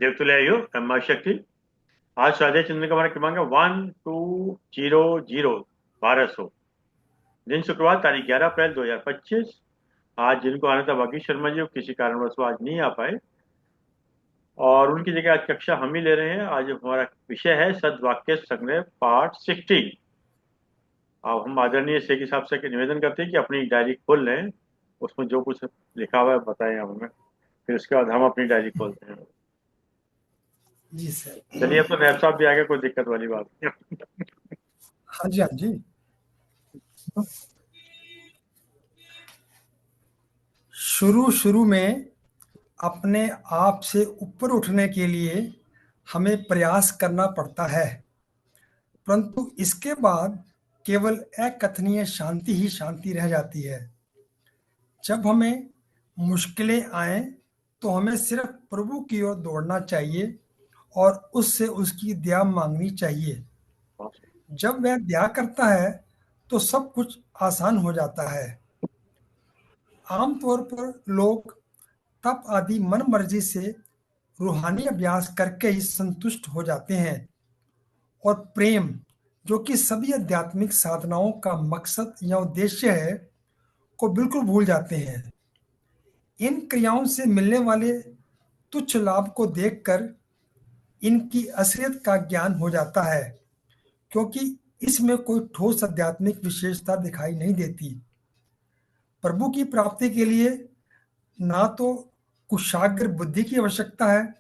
देवतुल्यायो ब्रह्मा शक्ति। आज स्वाध्याय चंद्र का हमारा क्रमांक है 1200 1200। दिन शुक्रवार तारीख 11 अप्रैल 2025। आज जिनको आना था बागी शर्मा जी, वो किसी कारणवश वो आज नहीं आ पाए और उनकी जगह आज कक्षा हम ही ले रहे हैं। आज हमारा विषय है सद्वाक्य संग्रह पार्ट 16। अब हम आदरणीय शेख साहब से निवेदन करते हैं कि अपनी डायरी खोल लें, उसमें जो कुछ लिखा हुआ है बताएं हमें, फिर उसके बाद हम अपनी डायरी खोलते हैं। जी सर। चलिए, अब तो नैब साहब भी आ गए, कोई दिक्कत वाली बात नहीं। हाँ जी, हाँ जी। शुरू शुरू में अपने आप से ऊपर उठने के लिए हमें प्रयास करना पड़ता है, परंतु इसके बाद केवल अकथनीय शांति ही शांति रह जाती है। जब हमें मुश्किलें आए तो हमें सिर्फ प्रभु की ओर दौड़ना चाहिए और उससे उसकी दया मांगनी चाहिए। जब वह दया करता है तो सब कुछ आसान हो जाता है। आमतौर पर लोग तप आदि मन मर्जी से रूहानी अभ्यास करके ही संतुष्ट हो जाते हैं और प्रेम, जो कि सभी आध्यात्मिक साधनाओं का मकसद या उद्देश्य है, को बिल्कुल भूल जाते हैं। इन क्रियाओं से मिलने वाले तुच्छ लाभ को देखकर इनकी असलियत का ज्ञान हो जाता है, क्योंकि इसमें कोई ठोस आध्यात्मिक विशेषता दिखाई नहीं देती। प्रभु की प्राप्ति के लिए ना तो कुशाग्र बुद्धि की आवश्यकता है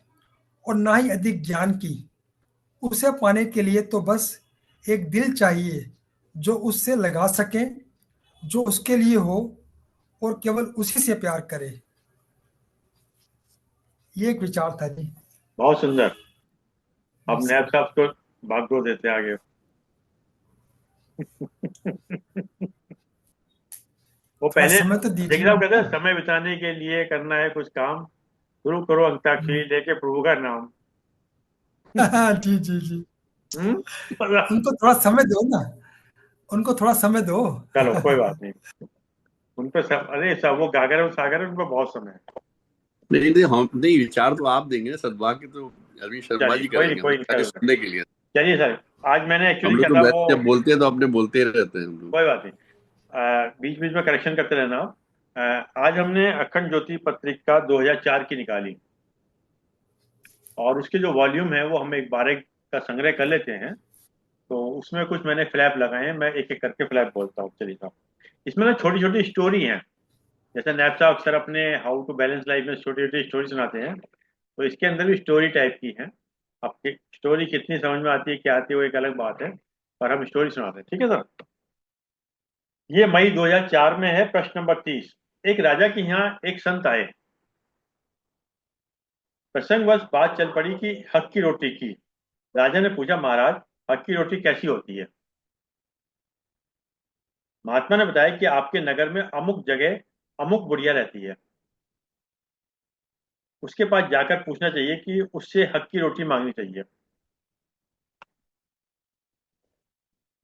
और ना ही अधिक ज्ञान की। उसे पाने के लिए तो बस एक दिल चाहिए जो उससे लगा सके, जो उसके लिए हो और केवल उसी से प्यार करे। ये एक विचार था जी। बहुत सुंदर। जी अब नैब सर। साहब को भागदौड़ देते हैं आगे। वो थोड़ा पहले समय तो देखिए दीजिए साहब कहते हैं, हमको। समय बिताने के लिए करना है कुछ काम, शुरू करो अंताक्षरी लेके प्रभु का नाम। जी जी जी। हम्म। मतलब, उनको थोड़ा समय दो ना, उनको थोड़ा समय दो। चलो कोई बात नहीं। उन पे सब, अरे सब वो गागर और सागर है, उन पे बहुत समय है। नहीं नहीं, हम नहीं, विचार तो आप देंगे ना, सद्भाग्य तो अरविंद शर्मा चलिए जी कोई नहीं, करेंगे, हम कोई लोग नहीं, खाली चलो। सुनने के लिए। चलिए सर, आज मैंने हम एक्चुअली लोग क्या तो था वो, वैसे जब बोलते हैं तो अपने बोलते ही रहते हैं हम लोग। कोई बात नहीं, बीच बीच में करेक्शन करते रहना। आज हमने अखंड ज्योति पत्रिका 2004 की निकाली और उसके जो वॉल्यूम है वो हम एक 12 का संग्रह कर लेते हैं। तो उसमें कुछ मैंने फ्लैप लगाए हैं, मैं एक एक करके फ्लैप बोलता हूँ। चलिए साहब, इसमें ना छोटी छोटी स्टोरी हैं। जैसे नैब साहब अक्सर अपने हाउ टू बैलेंस लाइफ में छोटी छोटी स्टोरी सुनाते हैं, तो इसके अंदर भी स्टोरी टाइप की है। आपकी स्टोरी कितनी समझ में आती है, क्या आती है, वो एक अलग बात है, पर हम स्टोरी सुनाते हैं, ठीक है सर। ये मई 2004 में है। प्रश्न नंबर 30। एक राजा के यहाँ एक संत आए। प्रसंगवश बात चल पड़ी कि हक की रोटी की। राजा ने पूछा, महाराज, हक की रोटी कैसी होती है? महात्मा ने बताया कि आपके नगर में अमुक जगह अमुक बुढ़िया रहती है, उसके पास जाकर पूछना चाहिए कि उससे हक की रोटी मांगनी चाहिए।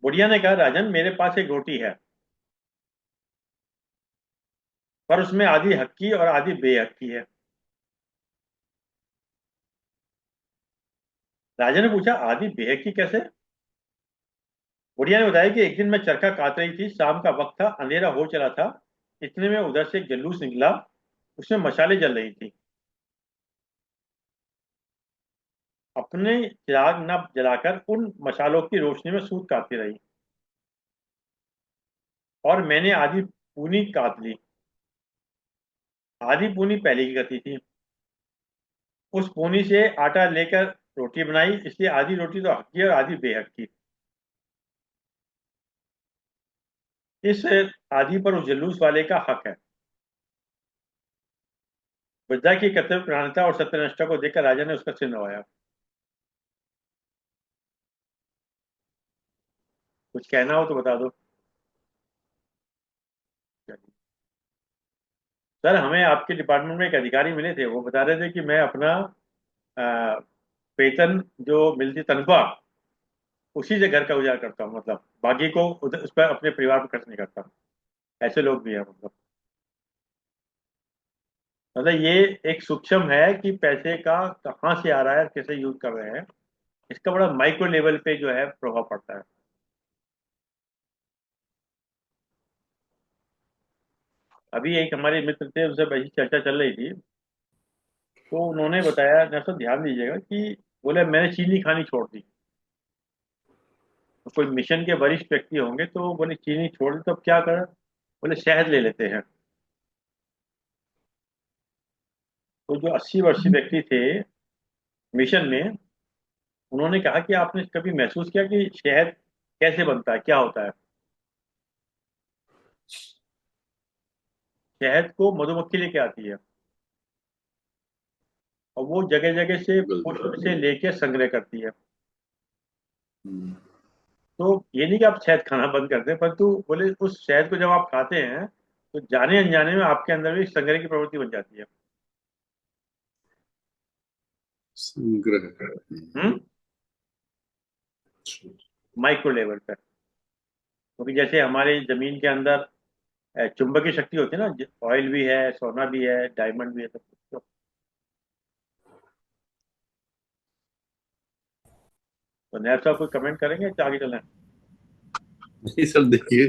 बुढ़िया ने कहा, राजन, मेरे पास एक रोटी है, पर उसमें आधी हक की और आधी बेहक की है। राजा ने पूछा, आधी बेहक की कैसे? बुढ़िया ने बताया कि एक दिन मैं चरखा काट रही थी, शाम का वक्त था, अंधेरा हो चला था। इतने में उधर से एक जुलूस निकला, उसमें मशाले जल रही थी। अपने चिराग न जलाकर उन मशालों की रोशनी में सूत काटती रही और मैंने आधी पूनी काट ली। आधी पूनी पहले की कती थी, उस पूनी से आटा लेकर रोटी बनाई, इसलिए आधी रोटी तो हक की और आधी बेहक की। इस आधी पर उस जुलूस वाले का हक है। वृद्धा की कर्तव्य प्रधानता और सत्यनिष्ठा को देखकर राजा ने उसका सिर नवाया। कुछ कहना हो तो बता दो। सर, हमें आपके डिपार्टमेंट में एक अधिकारी मिले थे, वो बता रहे थे कि मैं अपना अ, वेतन जो मिलती तनख्वाह, उसी से घर का गुजारा करता हूँ, मतलब बाकी को उधर उस पर अपने परिवार पर खर्च नहीं करता। ऐसे लोग भी हैं मतलब। मतलब ये एक सूक्ष्म है कि पैसे का कहाँ से आ रहा है, कैसे यूज कर रहे हैं, इसका बड़ा माइक्रो लेवल पे जो है प्रभाव पड़ता है। अभी एक हमारे मित्र थे, उनसे वही चर्चा चल रही थी, तो उन्होंने बताया, ना तो ध्यान दीजिएगा, कि बोले मैंने चीनी खानी छोड़ दी। तो कोई मिशन के वरिष्ठ व्यक्ति होंगे तो बोले चीनी छोड़ दी तो अब क्या करें, बोले शहद ले लेते हैं। तो जो 80 वर्षीय व्यक्ति थे मिशन में, उन्होंने कहा कि आपने कभी महसूस किया कि शहद कैसे बनता है, क्या होता है? शहद को मधुमक्खी लेके आती है, और वो जगह जगह से पुष्प से लेके संग्रह करती है। तो ये नहीं कि आप शहद खाना बंद कर दें, परंतु बोले उस शहद को जब आप खाते हैं तो जाने अनजाने में आपके अंदर भी संग्रह की प्रवृत्ति बन जाती है। संग्रह। हम्म। माइक्रो लेवल पर। क्योंकि जैसे हमारे जमीन के अंदर चुंबकीय शक्ति होती है ना, ऑयल भी है, सोना भी है, डायमंड भी है, सब कुछ। तो नैब साहब कोई कमेंट करेंगे तो आगे चलें? नहीं सर, देखिए,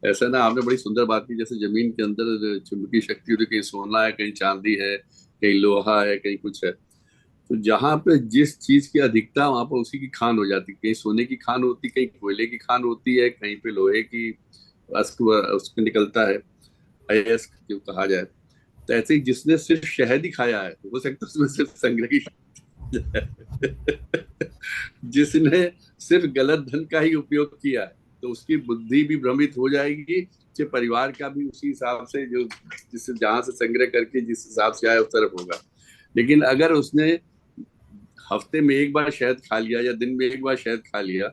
ऐसा ना, आपने बड़ी सुंदर बात की, जैसे जमीन के अंदर चुंबकीय शक्ति होती है, कहीं सोना है, कहीं चांदी है, कहीं लोहा है, कहीं कुछ है। तो जहां पे जिस चीज की अधिकता, वहां पर उसी की खान हो जाती है। कहीं सोने की खान होती, कहीं कोयले की खान होती है, कहीं पे लोहे की उसको निकलता है, अयस्क जो कहा जाए। तो ऐसे ही जिसने सिर्फ शहद ही खाया है, हो सकता है उसमें सिर्फ संग्रह की जिसने सिर्फ गलत धन का ही उपयोग किया है, तो उसकी बुद्धि भी भ्रमित हो जाएगी, उसके परिवार का भी उसी हिसाब से, जो जिससे जहां से संग्रह करके जिस हिसाब से आया उस तरफ होगा। लेकिन अगर उसने हफ्ते में एक बार शहद खा लिया या दिन में एक बार शहद खा लिया,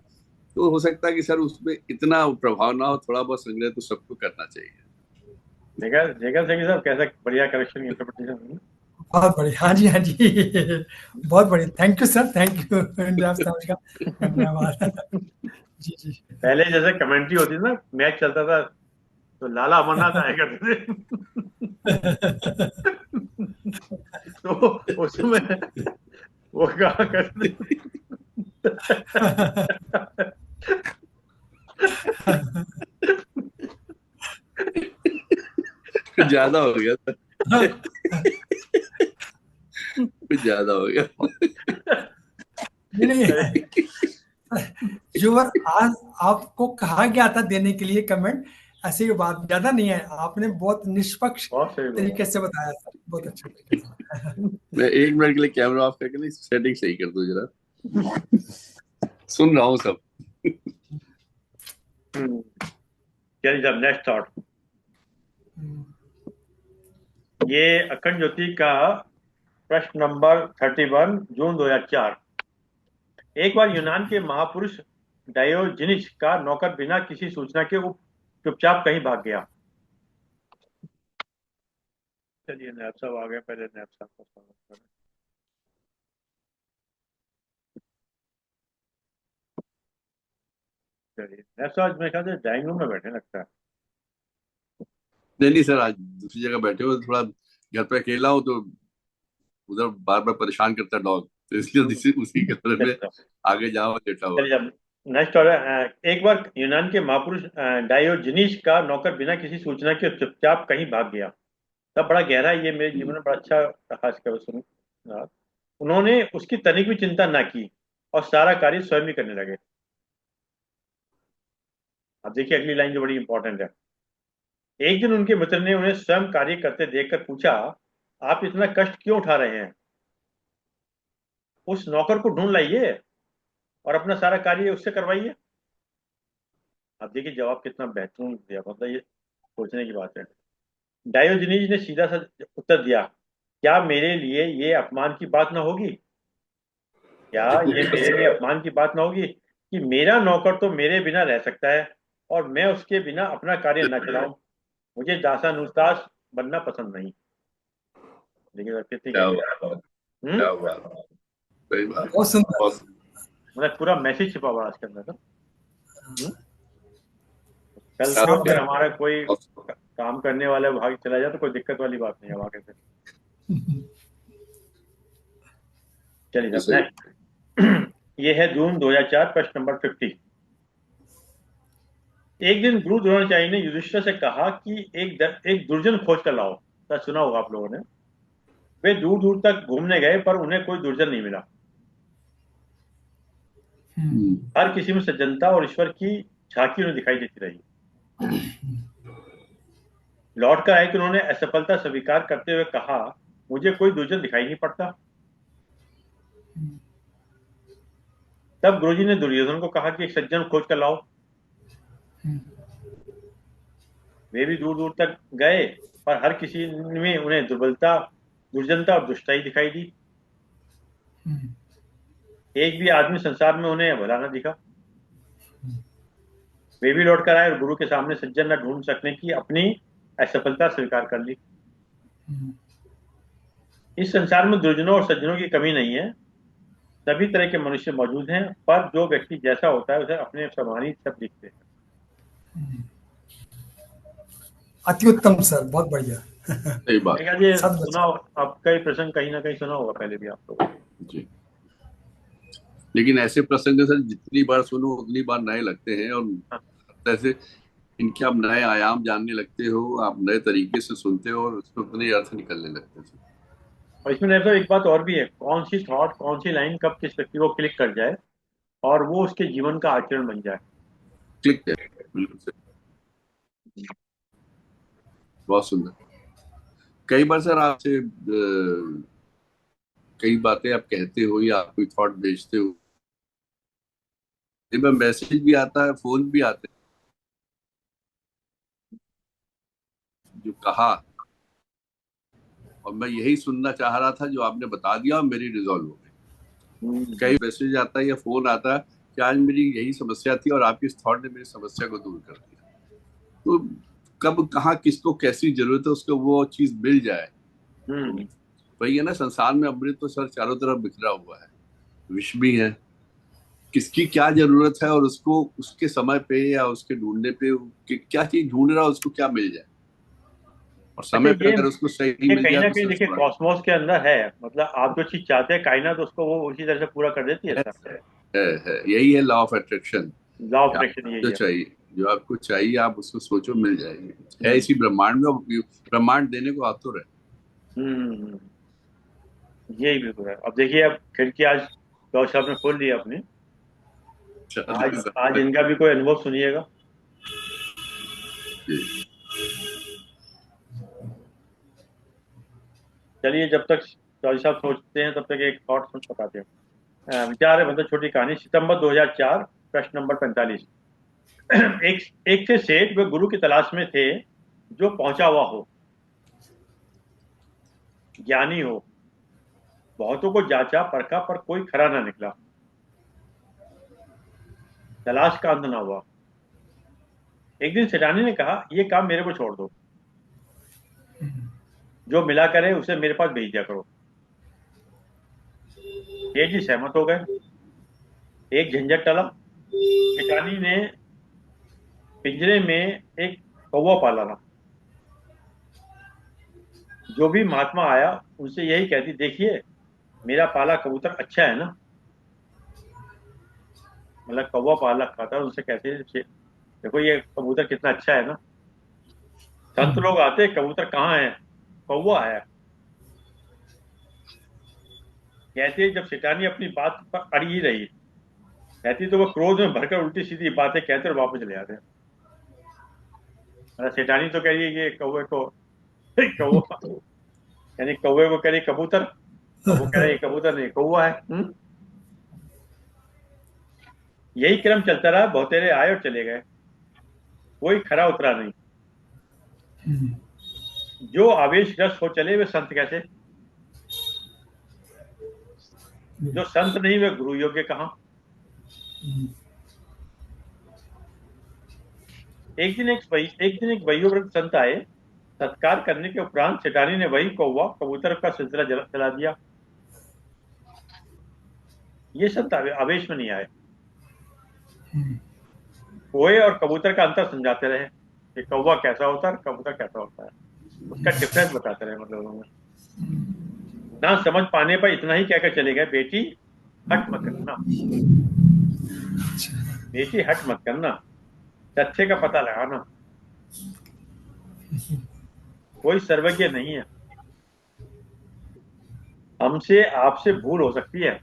तो हो सकता है कि सर उसमें इतना प्रभाव ना हो। थोड़ा बहुत संग्रह तो सबको करना चाहिए। देखा देखा सही साहब, कैसा बढ़िया करेक्शन इंटरप्रिटेशन। बहुत बढ़िया, हाँ जी हाँ जी। बहुत बढ़िया, thank you sir, thank you Indraj साहब का, धन्यवाद। जी जी। पहले जैसे कमेंट्री होती थी ना, मैच चलता था, तो लाला अमरनाथ आया करते थे। तो उसमें वो कहा करते कुछ ज्यादा हो गया सर, कुछ ज्यादा हो गया। नहीं नहीं, युवर, आज आपको कहा गया था देने के लिए कमेंट, ऐसी बात ज्यादा नहीं है, आपने बहुत निष्पक्ष बहुत सही बोला। तरीके से बताया सर, बहुत अच्छे तरीके से। मैं 1 मिनट के लिए कैमरा ऑफ करके ना सेटिंग सही कर दूं जरा। सुन रहा हूँ सब। चलिए साहब, नेक्स्ट थॉट। ये अखंड ज्योति का प्रश्न नंबर 31, जून 2004। एक बार यूनान के महापुरुष डायोजनीस का नौकर बिना किसी सूचना के चुपचाप कहीं भाग गया। चलिए नैब साहब आ गए, पहले नैब साहब का स्वागत करें। चलिए नैब साहब, मेरे ख्याल से ड्राइंग रूम में बैठे लगता है। नहीं नहीं सर, आज दूसरी जगह बैठे हुए, थोड़ा घर पे अकेला हूँ, तो उधर बार बार परेशान करता है डॉग, तो इसलिए उसी उसी कमरे में अच्छा, आगे जाओ, लेटा हुआ। चलिए अब नेक्स्ट और एक बार यूनान के महापुरुष डायोजनीस का नौकर बिना किसी सूचना के चुपचाप कहीं भाग गया। तब बड़ा गहरा है, ये मेरे जीवन में बड़ा अच्छा रहा इसका सुन। उन्होंने उसकी तनिक भी चिंता ना की और सारा कार्य स्वयं ही करने लगे। अब देखिए अगली लाइन जो बड़ी इंपॉर्टेंट है। एक दिन उनके मित्र ने उन्हें स्वयं कार्य करते देखकर पूछा, आप इतना कष्ट क्यों उठा रहे हैं? उस नौकर को ढूंढ लाइए और अपना सारा कार्य उससे करवाइए। अब देखिए जवाब कितना बेहतरीन दिया, मतलब ये सोचने की बात है। डायोजनीज ने सीधा सा उत्तर दिया, क्या मेरे लिए ये अपमान की बात ना होगी? क्या ये मेरे लिए अपमान की बात ना होगी कि मेरा नौकर तो मेरे बिना रह सकता है और मैं उसके बिना अपना कार्य न चलाऊं? मुझे दासानुदास बनना पसंद नहीं। देखिए कितनी क्या गहरी हुआ? बात है। क्या हुआ? सही बात। बहुत सुंदर। बहुत मतलब पूरा मैसेज छिपा हुआ है इसके अंदर ना। हम्म? कल को साफ अगर दिल। हमारा कोई बहुत- काम करने वाला भाग चला जाए तो कोई दिक्कत वाली बात नहीं है, आगे से। चलिए ये अब सही। नेक्स्ट। ये है जून 2004, प्रश्न नंबर 50। एक दिन गुरु द्रोणाचार्य ने युधिष्ठिर से कहा कि एक दुर्जन खोज कर लाओ। तो सुना होगा आप लोगों ने। वे दूर दूर तक घूमने गए पर उन्हें कोई दुर्जन नहीं मिला। हम्म। हर किसी में सज्जनता और ईश्वर की झांकी उन्हें दिखाई देती रही। लौट कर आए कि उन्होंने असफलता स्वीकार करते हुए कहा, मुझे कोई दुर्जन दिखाई नहीं पड़ता। तब गुरुजी ने दुर्योधन को कहा कि एक सज्जन खोज कर लाओ। वे भी दूर दूर तक गए पर हर किसी में उन्हें दुर्बलता, दुर्जनता और दुष्टाई दिखाई दी। एक भी आदमी संसार में उन्हें भला न दिखा। वे भी लौट कर आए और गुरु के सामने सज्जन न ढूंढ सकने की अपनी असफलता स्वीकार कर ली। इस संसार में दुर्जनों और सज्जनों की कमी नहीं है। सभी तरह के मनुष्य मौजूद हैं, पर जो व्यक्ति जैसा होता है उसे अपने समान ही सब दिखते हैं। अति उत्तम सर, बहुत बढ़िया। सही बात। मेरे ख्याल ये सद सुना, बचा। आपका ही प्रसंग कहीं ना कहीं सुना होगा पहले भी आप लोगों ने। जी। लेकिन ऐसे प्रसंग सर जितनी बार सुनो उतनी बार नए लगते हैं, और हाँ। जैसे इनके आप नए आयाम जानने लगते हो, आप नए तरीके से सुनते हो और उसमें उतने अर्थ निकलने लगते हैं। और इसमें तो एक बात और भी है, कौन सी थॉट, कौन सी लाइन कब किस व्यक्ति को क्लिक कर जाए और वो उसके जीवन का आचरण बन जाए। क्लिक है, बिल्कुल सही। बहुत सुंदर। कई बार सर आपसे कई बातें आप कहते हो या आप कोई थॉट भेजते हो, कई बार मैसेज भी आता है, फोन भी आते हैं, जो कहा और मैं यही सुनना चाह रहा था जो आपने बता दिया और मेरी रिजॉल्व हो गई। कई मैसेज आता है या फोन आता है कि आज मेरी यही समस्या थी और आपकी इस थॉट ने मेरी समस्या को दूर कर दिया। तो कब कहाँ किसको कैसी जरूरत है उसको वो चीज मिल जाए। हम्म। वही है ना, संसार में अमृत तो सर चारों तरफ बिखरा हुआ है, विष भी है। किसकी क्या जरूरत है और उसको उसके समय पे या उसके ढूंढने पे क्या चीज ढूंढ रहा है उसको क्या मिल जाए, और अच्छा, समय पे अगर उसको सही ये मिल कहीं जाए ना तो कहीं सर देखिए स्वर्ग कॉस्मोस के अंदर है। मतलब आप जो चीज चाहते हैं कायनात उसको वो उसी तरह से पूरा कर देती है है, सर। है। यही है law of attraction. Law of attraction यही जो है। चाहिए, जो आपको चाहिए आप उसको सोचो मिल जाएगी। है हम्म इसी ब्रह्मांड में, और ब्रह्मांड देने को आतुर है। हम्म। यही बिल्कुल है। अब देखिए, अब खिड़की आज डॉक्टर साहब ने खोल दी है अपनी। आज आज इनका भी कोई अनुभव सुनिएगा। चलिए, जब तक डॉक्टर साहब सोचते हैं तब तक एक थॉट सुन बताते हैं। विचार है, मतलब छोटी कहानी। सितंबर 2004, प्रश्न नंबर 45। एक एक थे सेठ, वे गुरु की तलाश में थे जो पहुंचा हुआ हो, ज्ञानी हो। बहुतों को जांचा परखा पर कोई खरा ना निकला। तलाश का अंत ना हुआ। एक दिन सेठानी ने कहा, ये काम मेरे को छोड़ दो। जो मिला करे उसे मेरे पास भेज दिया करो। सेठ जी सहमत हो गए। एक झंझट टला। सेठानी ने पिंजरे में एक कौवा पाला था। जो भी महात्मा आया उनसे यही कहती, देखिए मेरा पाला कबूतर अच्छा है ना। मतलब कौवा पाला रखा था, उनसे कहते देखो ये कबूतर कितना अच्छा है ना। संत लोग आते, कबूतर कहाँ है, कौवा है। कहते जब सेठानी अपनी बात पर अड़ी ही रही कहती तो वो क्रोध में भरकर उल्टी सीधी बातें कहते और वापस चले जाते। मतलब सेठानी तो कह रही है ये कौवे को कौवा, यानी कौवे को कह रही कबूतर, और वो कह रहा है ये कबूतर नहीं कौवा है। यही क्रम चलता रहा। बहुतेरे आए और चले गए, कोई खरा उतरा नहीं। जो आवेशग्रस्त हो चले वे संत कैसे। जो संत नहीं वे गुरु योग्य कहाँ। एक दिन एक वयोवृद्ध संत आए। सत्कार करने के उपरांत सेठानी ने वही कौवा कबूतर का सिलसिला चला दिया। ये संत आवेश में नहीं आए। कोए और कबूतर का अंतर समझाते रहे कि कौवा कैसा होता है, कबूतर कैसा होता है, उसका डिफरेंस बताते रहे मतलब उन्होंने। ना समझ पाने पर इतना ही कहकर चले गए, बेटी हट मत करना, बेटी हट मत करना, तथ्य का पता लगाना, कोई सर्वज्ञ नहीं है, हमसे आपसे भूल हो सकती है,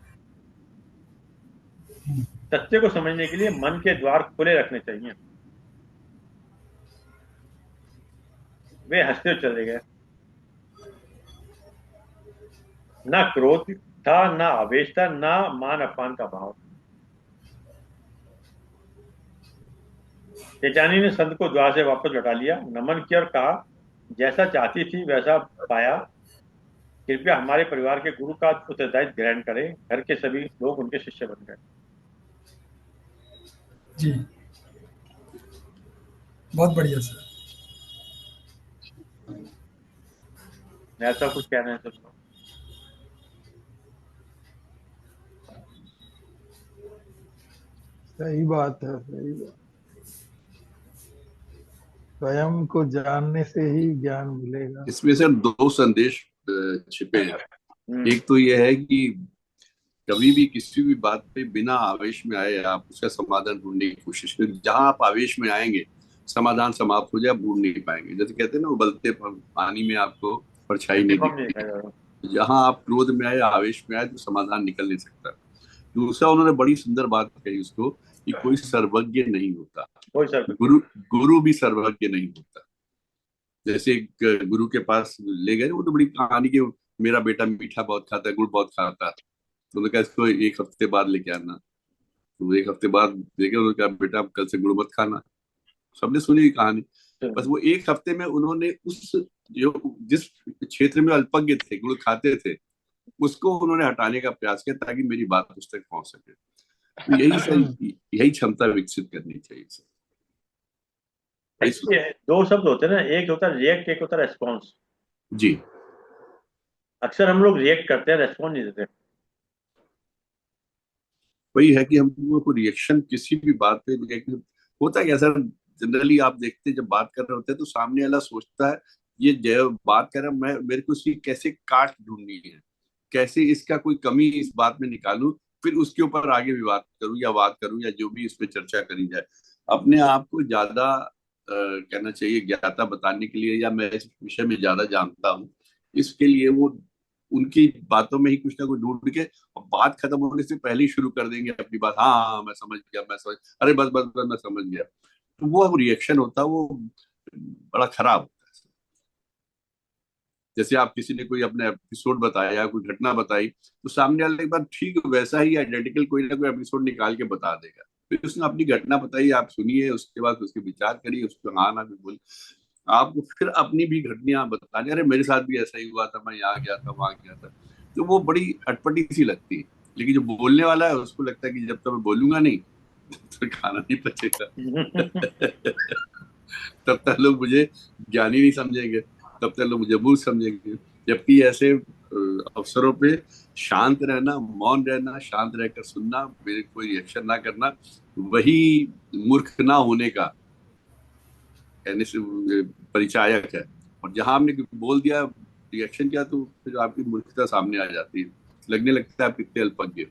सत्य को समझने के लिए मन के द्वार खुले रखने चाहिए। वे हंसते चले गए। ना क्रोध था, ना आवेश था, ना मान अपमान का भाव। तेजानी ने संत को द्वार से वापस लौटा लिया, नमन किया और कहा, जैसा चाहती थी वैसा पाया, कृपया हमारे परिवार के गुरु का उत्तरदायित्व ग्रहण करें। घर के सभी लोग उनके शिष्य बन गए। जी, बहुत बढ़िया सर। ऐसा कुछ कहना है सबको? सही बात है, सही बात। स्वयं को जानने से ही ज्ञान मिलेगा। इसमें सर दो संदेश छिपे हैं। एक तो यह है कि कभी भी किसी भी बात पे बिना आवेश में आए आप उसका समाधान ढूंढने की कोशिश करें। जहां आप आवेश में आएंगे समाधान समाप्त हो जाए, आप ढूंढ नहीं पाएंगे। जैसे कहते हैं ना, उबलते पानी में आपको परछाई नहीं दिखती। जहां आप क्रोध में आए, आवेश में आए, तो समाधान निकल नहीं सकता। दूसरा, उन्होंने बड़ी सुंदर बात कही उसको कि कोई सर्वज्ञ नहीं होता, गुरु गुरु भी सर्वज्ञ नहीं होता। जैसे एक गुरु के पास ले गए, वो तो बड़ी कहानी की, मेरा बेटा मीठा बहुत खाता है, गुड़ बहुत खाता है। तो उन्होंने कहा इसको एक हफ्ते बाद लेके आना। तो एक हफ्ते बाद देखे, उन्होंने कहा बेटा अब कल से गुड़ मत खाना। सबने सुनी कहानी। बस वो एक हफ्ते में उन्होंने उस जो जिस क्षेत्र में अल्पज्ञ थे, गुड़ खाते थे, उसको उन्होंने हटाने का प्रयास किया ताकि मेरी बात उस तक पहुंच सके। तो यही क्षमता विकसित करनी चाहिए सर। दो शब्द होते हैं ना, एक होता है रिएक्ट, एक होता है रेस्पॉन्स। जी, अक्सर हम लोग रिएक्ट करते हैं, रेस्पॉन्स नहीं देते। वही है कि हम लोगों को रिएक्शन किसी भी बात पे होता है क्या सर? जनरली आप देखते हैं, जब बात कर रहे होते हैं तो सामने वाला सोचता है ये जब बात कर रहा, मैं मेरे को इसकी कैसे काट ढूंढनी है, कैसे इसका कोई कमी इस बात में निकालूं, फिर उसके ऊपर आगे भी बात करूं या बात करूं या जो भी इस पे चर्चा करी जाए। अपने आप को ज्यादा कहना चाहिए ज्ञाता बताने के लिए, या मैं इस विषय में ज्यादा जानता हूँ, इसके लिए वो उनकी बातों में ही कुछ ना कुछ ढूंढ के, और बात खत्म होने से पहले ही शुरू कर देंगे अपनी बात। हाँ हाँ, मैं समझ गया, मैं समझ, अरे बस बस बस मैं समझ गया। तो वो रिएक्शन होता है, वो बड़ा खराब होता है। जैसे आप किसी ने कोई अपना एपिसोड बताया, कोई घटना बताई, तो सामने वाले एक बार ठीक वैसा ही आइडेंटिकल कोई ना कोई एपिसोड निकाल के बता देगा। फिर उसने अपनी घटना बताई, आप सुनिए, उसके बाद उसके विचार करिए, उस पर हाँ ना भी बोल, आपको फिर अपनी भी घटना बतानी, अरे मेरे साथ भी ऐसा ही हुआ था, मैं यहाँ गया था, वहां गया था। तो वो बड़ी अटपटी सी लगती है। लेकिन जो बोलने वाला है उसको लगता है कि जब तक मैं बोलूंगा नहीं तो खाना नहीं पचेगा। तब तक लोग मुझे ज्ञानी नहीं समझेंगे, तब तक लोग मुझे मूर्ख समझेंगे। जबकि ऐसे अवसरों पे शांत रहना, मौन रहना, शांत रहकर सुनना, मेरे कोई रिएक्शन ना करना, वही मूर्ख ना होने का कहने से परिचायक है। और जहां आपने बोल दिया, रिएक्शन किया, तो फिर आपकी मूर्खता सामने आ जाती है, लगने लगता है आप कितने अल्पज्ञ हो।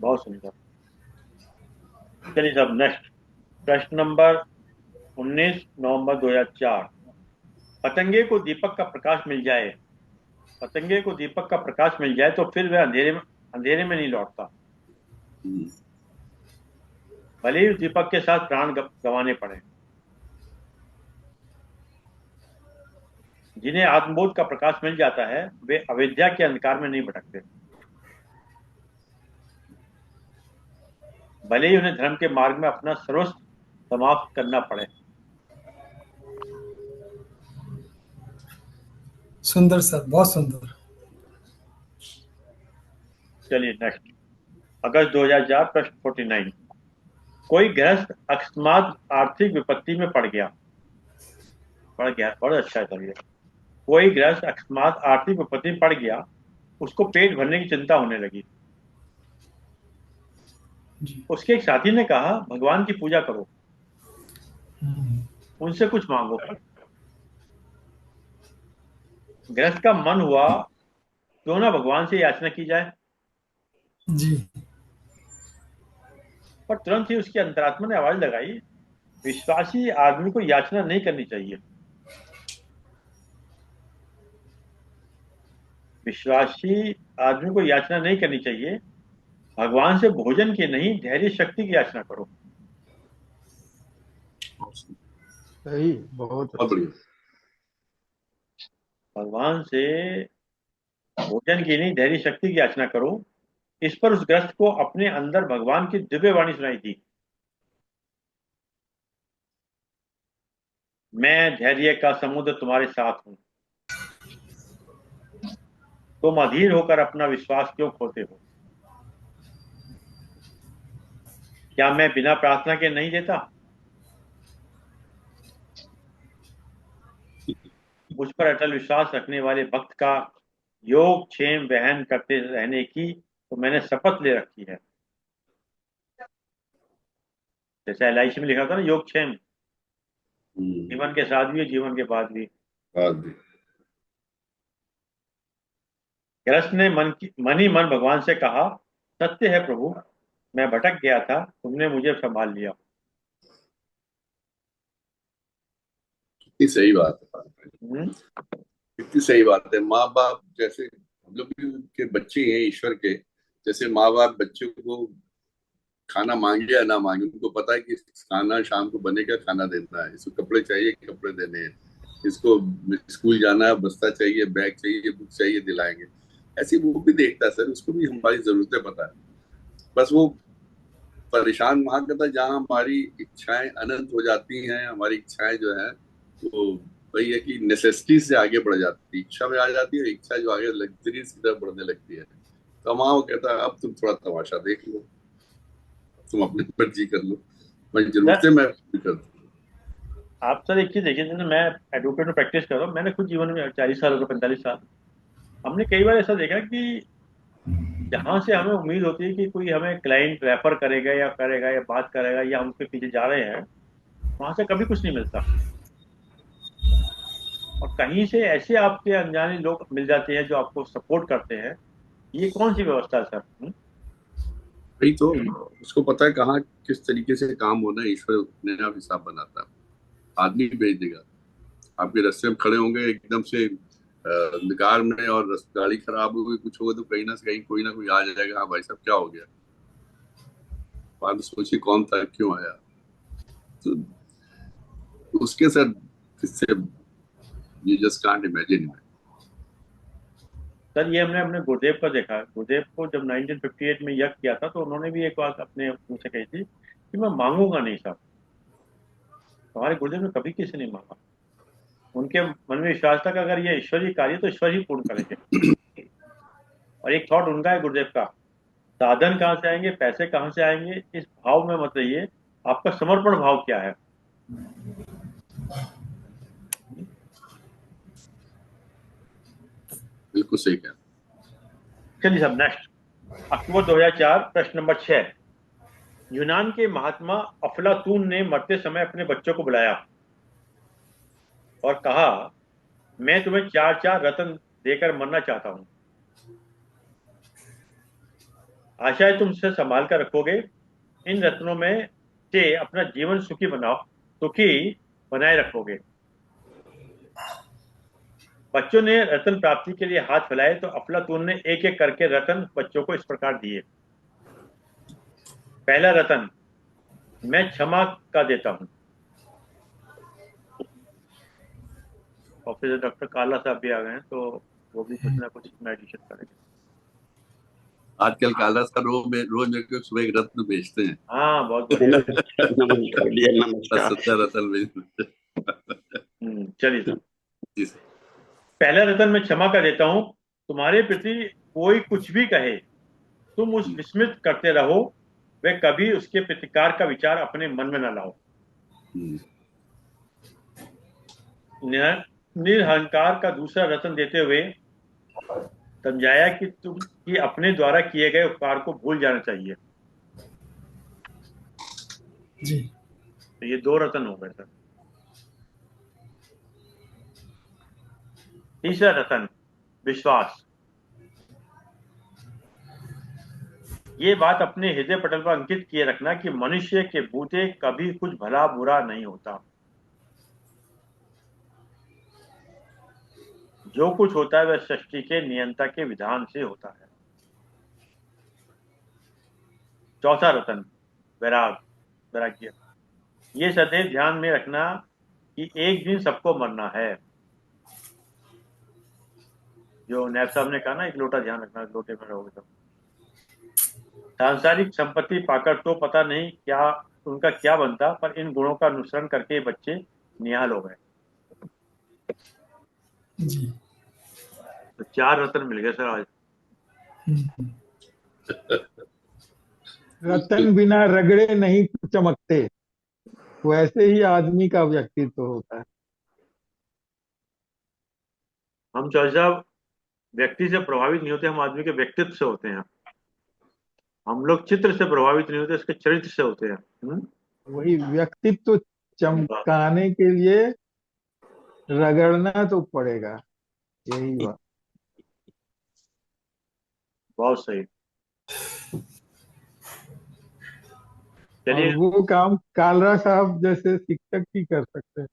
बहुत सुंदर। चलिए साहब, नेक्स्ट प्रश्न नंबर 19 नवंबर 2004। पतंगे को दीपक का प्रकाश मिल जाए, पतंगे को दीपक का प्रकाश मिल जाए तो फिर वह अंधेरे में नहीं लौटता, भले ही उस दीपक के साथ प्राण गंवाने पड़े। जिन्हें आत्मबोध का प्रकाश मिल जाता है वे अविद्या के अंधकार में नहीं भटकते, भले ही उन्हें धर्म के मार्ग में अपना सर्वस्व समाप्त करना पड़े। सुंदर सर, बहुत सुंदर। चलिए नेक्स्ट, अगस्त 2004, प्रश्न 49। कोई गृहस्थ अकस्मात आर्थिक विपत्ति में पड़ अच्छा है सर ये। कोई गृहस्थ अकस्मात आर्थिक विपत्ति में पड़ गया, उसको पेट भरने की चिंता होने लगी। उसके एक साथी ने कहा, भगवान की पूजा करो, उनसे कुछ मांगो। गृहस्थ का मन हुआ क्यों ना भगवान से याचना की जाए, जी। पर तुरंत ही उसकी अंतरात्मा ने आवाज लगाई, विश्वासी आदमी को याचना नहीं करनी चाहिए। विश्वासी आदमी को याचना नहीं करनी चाहिए, भगवान से भोजन की नहीं धैर्य शक्ति की याचना करो। सही, बहुत बहुत अच्छा। बढ़िया। भगवान से भोजन की नहीं धैर्य शक्ति की याचना करो। इस पर उस ग्रस्त को अपने अंदर भगवान की दिव्य वाणी सुनाई दी, मैं धैर्य का समुद्र तुम्हारे साथ हूं, तुम अधीर होकर अपना विश्वास क्यों खोते हो। क्या मैं बिना प्रार्थना के नहीं देता। मुझ पर अटल विश्वास रखने वाले भक्त का योग क्षेम वहन करते रहने की तो मैंने शपथ ले रखी है। जैसे LIC में लिखा था ना, योग क्षेम, जीवन के साथ भी और जीवन के बाद भी। बात भी। गृहस्थ ने मन ही मन भगवान से कहा, सत्य है प्रभु, मैं भटक गया था, तुमने मुझे संभाल लिया। कितनी सही बात है, हम्म, कितनी सही बात है। माँ बाप जैसे हम लोग भी के बच्चे हैं ईश्वर के, जैसे माँ बाप बच्चों को खाना मांगे या ना मांगे, उनको पता है कि खाना शाम को बनेगा, खाना देना है, इसको कपड़े चाहिए, कपड़े देने हैं, इसको स्कूल जाना है, बस्ता चाहिए, बैग चाहिए, बुक चाहिए, दिलाएंगे। ऐसे वो भी देखता है सर, उसको भी हमारी जरूरतें पता है। बस वो परेशान वहां करता है जहाँ हमारी इच्छाएं अनंत हो जाती हैं, हमारी इच्छाएं जो है वो वही है कि नेसेसिटी से आगे बढ़ जाती है, इच्छा में आ जाती है, इच्छा जो आगे लग्जरी की तरफ बढ़ने लगती है। तो वहां वो कहता है अब तुम थोड़ा तमाशा देख लो, तुम अपनी मर्जी कर लो, मैं सर जरूरतें मैं पूरी कर दूं। आप सर एक चीज देखिए, जैसे मैं एडवोकेट में प्रैक्टिस कर रहा हूँ, मैंने खुद जीवन में 40 साल हो गए, 45 साल। हमने कई बार ऐसा देखा कि जहां से हमें उम्मीद होती है कि कोई हमें क्लाइंट रेफर करेगा या बात करेगा या हम उसके पीछे जा रहे हैं, वहां से कभी कुछ नहीं मिलता। और कहीं से ऐसे आपके अनजाने लोग मिल जाते हैं जो आपको सपोर्ट करते हैं। ये कौन सी व्यवस्था है सर? वही तो, उसको पता है कहाँ किस तरीके से काम होना है, ईश्वर अपने आप हिसाब बनाता है। आदमी भेज देगा, आपके रास्ते में खड़े होंगे एकदम से निगार में, और गाड़ी खराब हो गई, कुछ होगा तो कहीं ना कहीं कोई ना कोई आ जाएगा, हाँ भाई साहब क्या हो गया, बाद में सोचिए कौन था, क्यों आया। तो उसके सर किससे, you just can't imagine. Sir ये हमने अपने गुरुदेव का देखा। गुरुदेव को जब 1958 में यज्ञ किया था तो उन्होंने भी एक बात अपने मुंह से कही थी कि मैं मांगूंगा नहीं साहब। हमारे गुरुदेव ने कभी किसी नहीं मांगा। उनके मन में विश्वास था कि अगर ये ईश्वरीय कार्य तो ईश्वर ही पूर्ण करेंगे। और एक थॉट उनका है गुरुदेव का, साधन कहाँ से आएंगे, पैसे कहाँ से आएंगे, इस भाव में मत रहिए, आपका समर्पण भाव क्या है। बिल्कुल सही कहा। चलिए साहब नेक्स्ट। अक्टूबर 2004, प्रश्न नंबर 6। यूनान के महात्मा अफलातून ने मरते समय अपने बच्चों को बुलाया और कहा, मैं तुम्हें चार चार रत्न देकर मरना चाहता हूं, आशा है तुम इसे संभाल कर रखोगे। इन रत्नों में से अपना जीवन सुखी बनाए रखोगे। बच्चों ने रत्न प्राप्ति के लिए हाथ फैलाए तो अफलातून ने एक एक करके रत्न बच्चों को इस प्रकार दिए। पहला रत्न, मैं क्षमा का देता हूं। प्रोफेसर डॉक्टर काला साहब भी आ गए हैं, तो वो भी कुछ ना कुछ इसमें एडिशन करेंगे। आजकल काला सा रोज मेरे को सुबह एक रत्न बेचते हैं। हाँ बहुत बढ़िया। नमस्कार भैया, बस नमस्कार। सच्चा रत्न बेचते चलिए सर। हैं। जी सर। पहला रत्न, मैं क्षमा का देता हूं। तुम्हारे प्रति कोई कुछ भी कहे, तुम उस विस्मित करते रहो, वे कभी उसके प्रतिकार का विचार अपने मन में न लाओ। हम्म, निरहंकार का दूसरा रत्न देते हुए समझाया कि अपने द्वारा किए गए उपकार को भूल जाना चाहिए। जी। तो ये दो रत्न हो गए सर। तीसरा रतन विश्वास। ये बात अपने हृदय पटल पर अंकित किए रखना कि मनुष्य के बूते कभी कुछ भला बुरा नहीं होता। जो कुछ होता है वह सृष्टि के नियंता के विधान से होता है। चौथा रतन वैराग्य। ये सदैव ध्यान में रखना कि एक दिन सबको मरना है। जो नैब साहब ने कहा ना, एक लोटा ध्यान रखना, लोटे में रहोगे तो। सांसारिक संपत्ति पाकर तो पता नहीं क्या उनका क्या बनता, पर इन गुणों का अनुसरण करके बच्चे निहाल हो गए। जी। तो 4 रत्न मिल गए सर आज। रतन बिना रगड़े नहीं चमकते, वैसे ही आदमी का व्यक्तित्व होता है। हम चौधरी साहब व्यक्ति से प्रभावित नहीं होते, हम आदमी के व्यक्तित्व से होते हैं। हम लोग चित्र से प्रभावित नहीं होते, उसके चरित्र से होते हैं। वही व्यक्तित्व चमकाने के लिए रगड़ना तो पड़ेगा, यही बात। बहुत सही। और चलिए। वो काम कालरा साहब जैसे शिक्षक ही कर सकते हैं।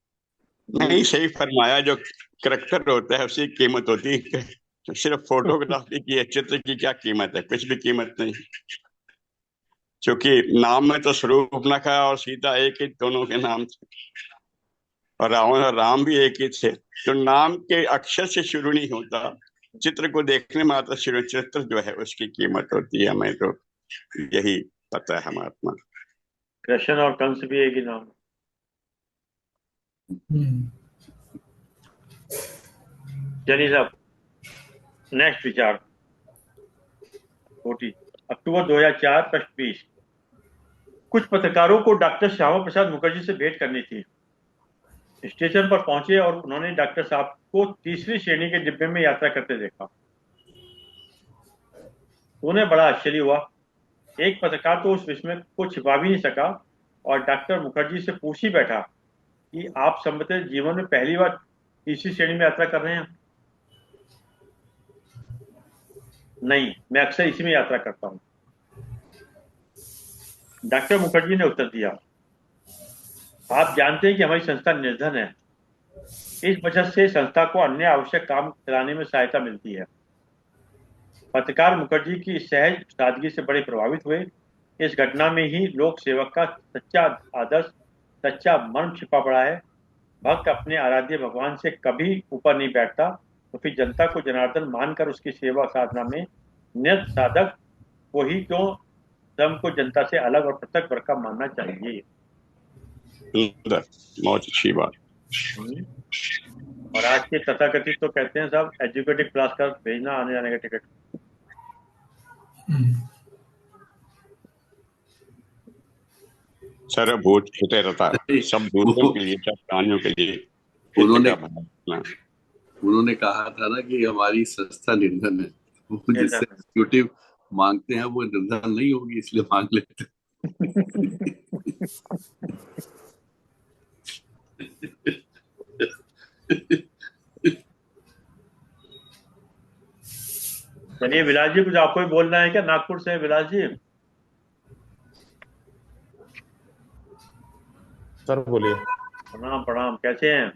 नहीं, सही फरमाया। जो करेक्टर होता है उसकी कीमत होती है। तो सिर्फ फोटोग्राफी की, चित्र की क्या कीमत है? कुछ भी कीमत नहीं। क्योंकि नाम में तो स्वरूप न था और सीता एक ही दोनों के नाम थे, और रावण और राम भी एक ही थे। तो नाम के अक्षर से शुरू नहीं होता, चित्र को देखने में आता शुरू। चित्र जो है उसकी कीमत होती है। हमें तो यही पता है महात्मा। कृष्ण और कंस भी एक ही नाम। चलिए साहब, नेक्स्ट विचार 40 अक्टूबर 2004 प्रश्न 20। कुछ पत्रकारों को डॉक्टर श्यामा प्रसाद मुखर्जी से भेंट करनी थी। स्टेशन पर पहुंचे और उन्होंने डॉक्टर साहब को तीसरी श्रेणी के डिब्बे में यात्रा करते देखा। उन्हें बड़ा आश्चर्य हुआ। एक पत्रकार तो उस विस्मय को छिपा भी नहीं सका और डॉक्टर मुखर्जी से पूछ ही बैठा कि आप संभवतः जीवन में पहली बार तीसरी श्रेणी में यात्रा कर रहे हैं। नहीं, मैं अक्सर इसी में यात्रा करता हूं, डॉक्टर मुखर्जी ने उत्तर दिया। आप जानते हैं कि हमारी संस्था निर्धन है। इस वजह से संस्था को अन्य आवश्यक काम चलाने में सहायता मिलती है। पत्रकार मुखर्जी की इस सहज सादगी से बड़े प्रभावित हुए। इस घटना में ही लोक सेवक का सच्चा आदर्श, सच्चा मर्म छिपा पड़ा है। भक्त अपने आराध्य भगवान से कभी ऊपर नहीं बैठता, तो फिर जनता को जनार्दन मानकर उसकी सेवा साधना में निरत साधक को ही क्यों स्वयं को जनता से अलग और पृथक वर्ग का मानना चाहिए। बहुत अच्छी बात। और आज के तथाकथित तो कहते हैं साहब, एजुकेटेड क्लास का भेजना आने जाने का टिकट। सर्वभूत हिते रता, सब दूतों के लिए, सब प्राणियों के लिए उन्होंने कहा था ना कि हमारी संस्था निर्धन है। वो जिससे एग्जीक्यूटिव मांगते हैं वो निर्धन नहीं होगी, इसलिए मांग लेते हैं। चलिए विलास जी, कुछ आपको भी बोलना है क्या? नागपुर से विलास जी। सर बोलिए। प्रणाम प्रणाम, कैसे हैं?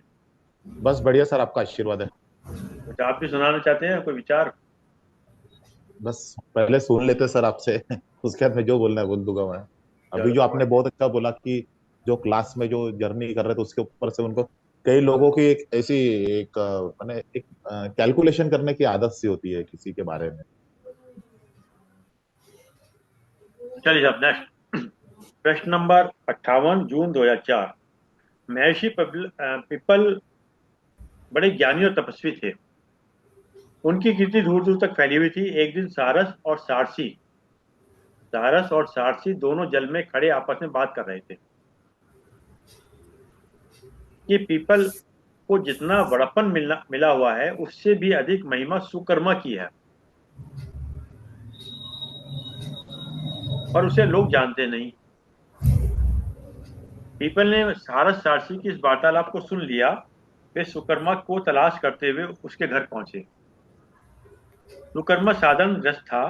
बस बढ़िया सर, आपका आशीर्वाद है। कुछ आप भी सुनाना चाहते हैं, कोई विचार? बस पहले सुन लेते सर आपसे, उसके बाद में जो बोलना है बोल दूंगा मैं। अभी जो आपने बहुत अच्छा बोला कि जो क्लास में जो जर्नी कर रहे थे उसके ऊपर से उनको कई लोगों की एक ऐसी एक मैंने एक कैलकुलेशन करने की आदत सी होती है किसी के बारे में। चलिए साहब, नेक्स्ट प्रश्न नंबर 58 जून 2004। महर्षि पिपल बड़े ज्ञानी और तपस्वी थे। उनकी कीर्ति दूर दूर तक फैली हुई थी। एक दिन सारस और सारसी दोनों जल में खड़े आपस में बात कर रहे थे कि पीपल को जितना बड़प्पन मिला हुआ है उससे भी अधिक महिमा सुकर्मा की है, पर उसे लोग जानते नहीं। पीपल ने सारस सारसी की इस वार्तालाप को सुन लिया वे सुकर्मा को तलाश करते हुए उसके घर पहुंचे। सुकर्मा साधारण ग्रस्त था,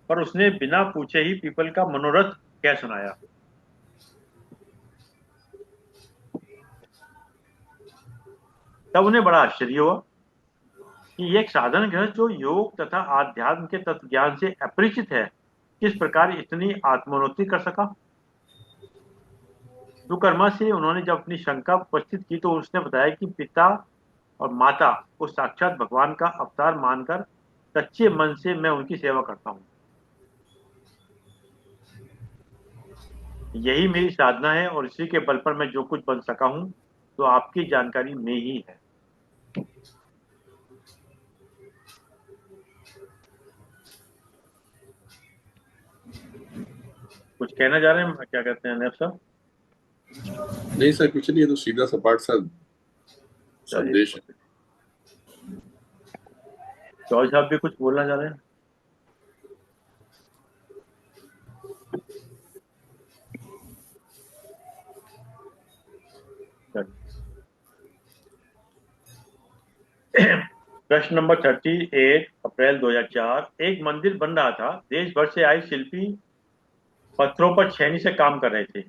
पर उसने बिना पूछे ही पीपल का मनोरथ कह सुनाया। तब उन्हें बड़ा आश्चर्य हुआ कि ये एक साधारण गृहस्थ जो योग तथा आध्यात्म के तत्व ज्ञान से अपरिचित है, किस प्रकार इतनी आत्मोन्नति कर सका। सुकर्मा से उन्होंने जब अपनी शंका उपस्थित की तो उसने बताया कि पिता और माता को साक्षात भगवान का अवतार मानकर सच्चे मन से मैं उनकी सेवा करता हूँ। यही मेरी साधना है और इसी के बल पर मैं जो कुछ बन सका हूँ तो आपकी जानकारी में ही है। कुछ कहना जा रहे हैं, क्या कहते हैं नैब साहब? नहीं सर, कुछ नहीं, है तो सीधा सपाट सा संदेश है। जॉर्ज साहब भी कुछ बोलना चाह रहे हैं? प्रश्न नंबर 38 अप्रैल 2004। एक मंदिर बन रहा था। देश भर से आए शिल्पी पत्थरों पर छेनी से काम कर रहे थे।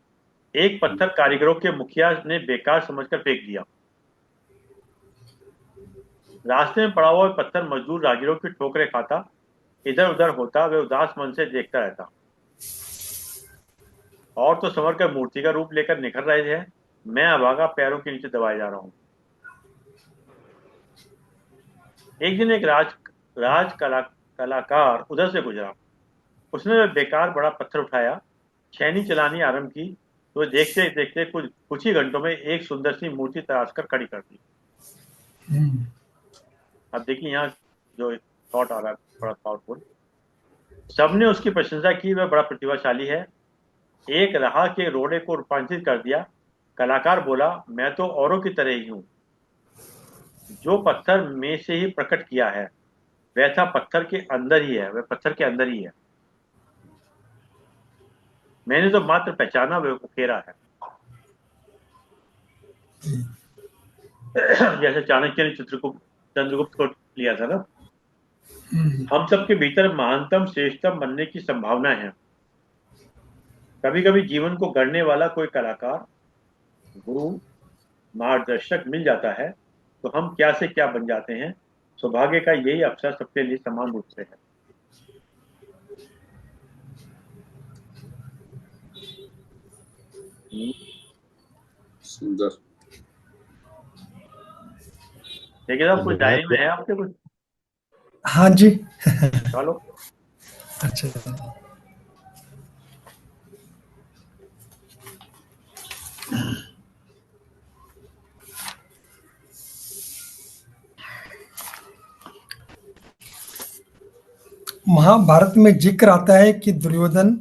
एक पत्थर कारीगरों के मुखिया ने बेकार समझकर फेंक दिया। रास्ते में पड़ा हुआ पत्थर मजदूर राहगीरों की ठोकरें खाता इधर उधर होता। वे उदास मन से देखता रहता। और तो संवर कर मूर्ति का रूप लेकर निखर रहे थे। मैं अभागा पैरों के नीचे दबाए जा रहा हूँ। एक दिन एक कलाकार उधर से गुजरा। उसने वह बेकार बड़ा पत्थर उठाया, छेनी चलानी आरंभ की तो देखते देखते कुछ ही घंटों में एक सुंदर सी मूर्ति तराश कर खड़ी कर दी। अब देखिए यहाँ जो थॉट आ रहा है बड़ा पावरफुल। सबने उसकी प्रशंसा की, वह बड़ा प्रतिभाशाली है। एक राह के रोड़े को रूपांतरित कर दिया। कलाकार बोला, मैं तो औरों की तरह ही हूँ। जो पत्थर में से ही प्रकट किया है वैसा पत्थर के अंदर ही है, वह पत्थर के अंदर ही है। मैंने तो मात्र पहचाना, वह उकेरा है। जैसे चाणक्य ने चंद्रगुप्त को लिया था ना। हम सबके भीतर महानतम श्रेष्ठतम बनने की संभावना है। कभी कभी जीवन को गढ़ने वाला कोई कलाकार, गुरु, मार्गदर्शक मिल जाता है तो हम क्या से क्या बन जाते हैं। सौभाग्य का यही अवसर सबके लिए समान रूप से है। सुंदर। देखिए साहब, कुछ डायरी में है आपके कुछ? हाँ जी। चलो। अच्छा, महाभारत में जिक्र आता है कि दुर्योधन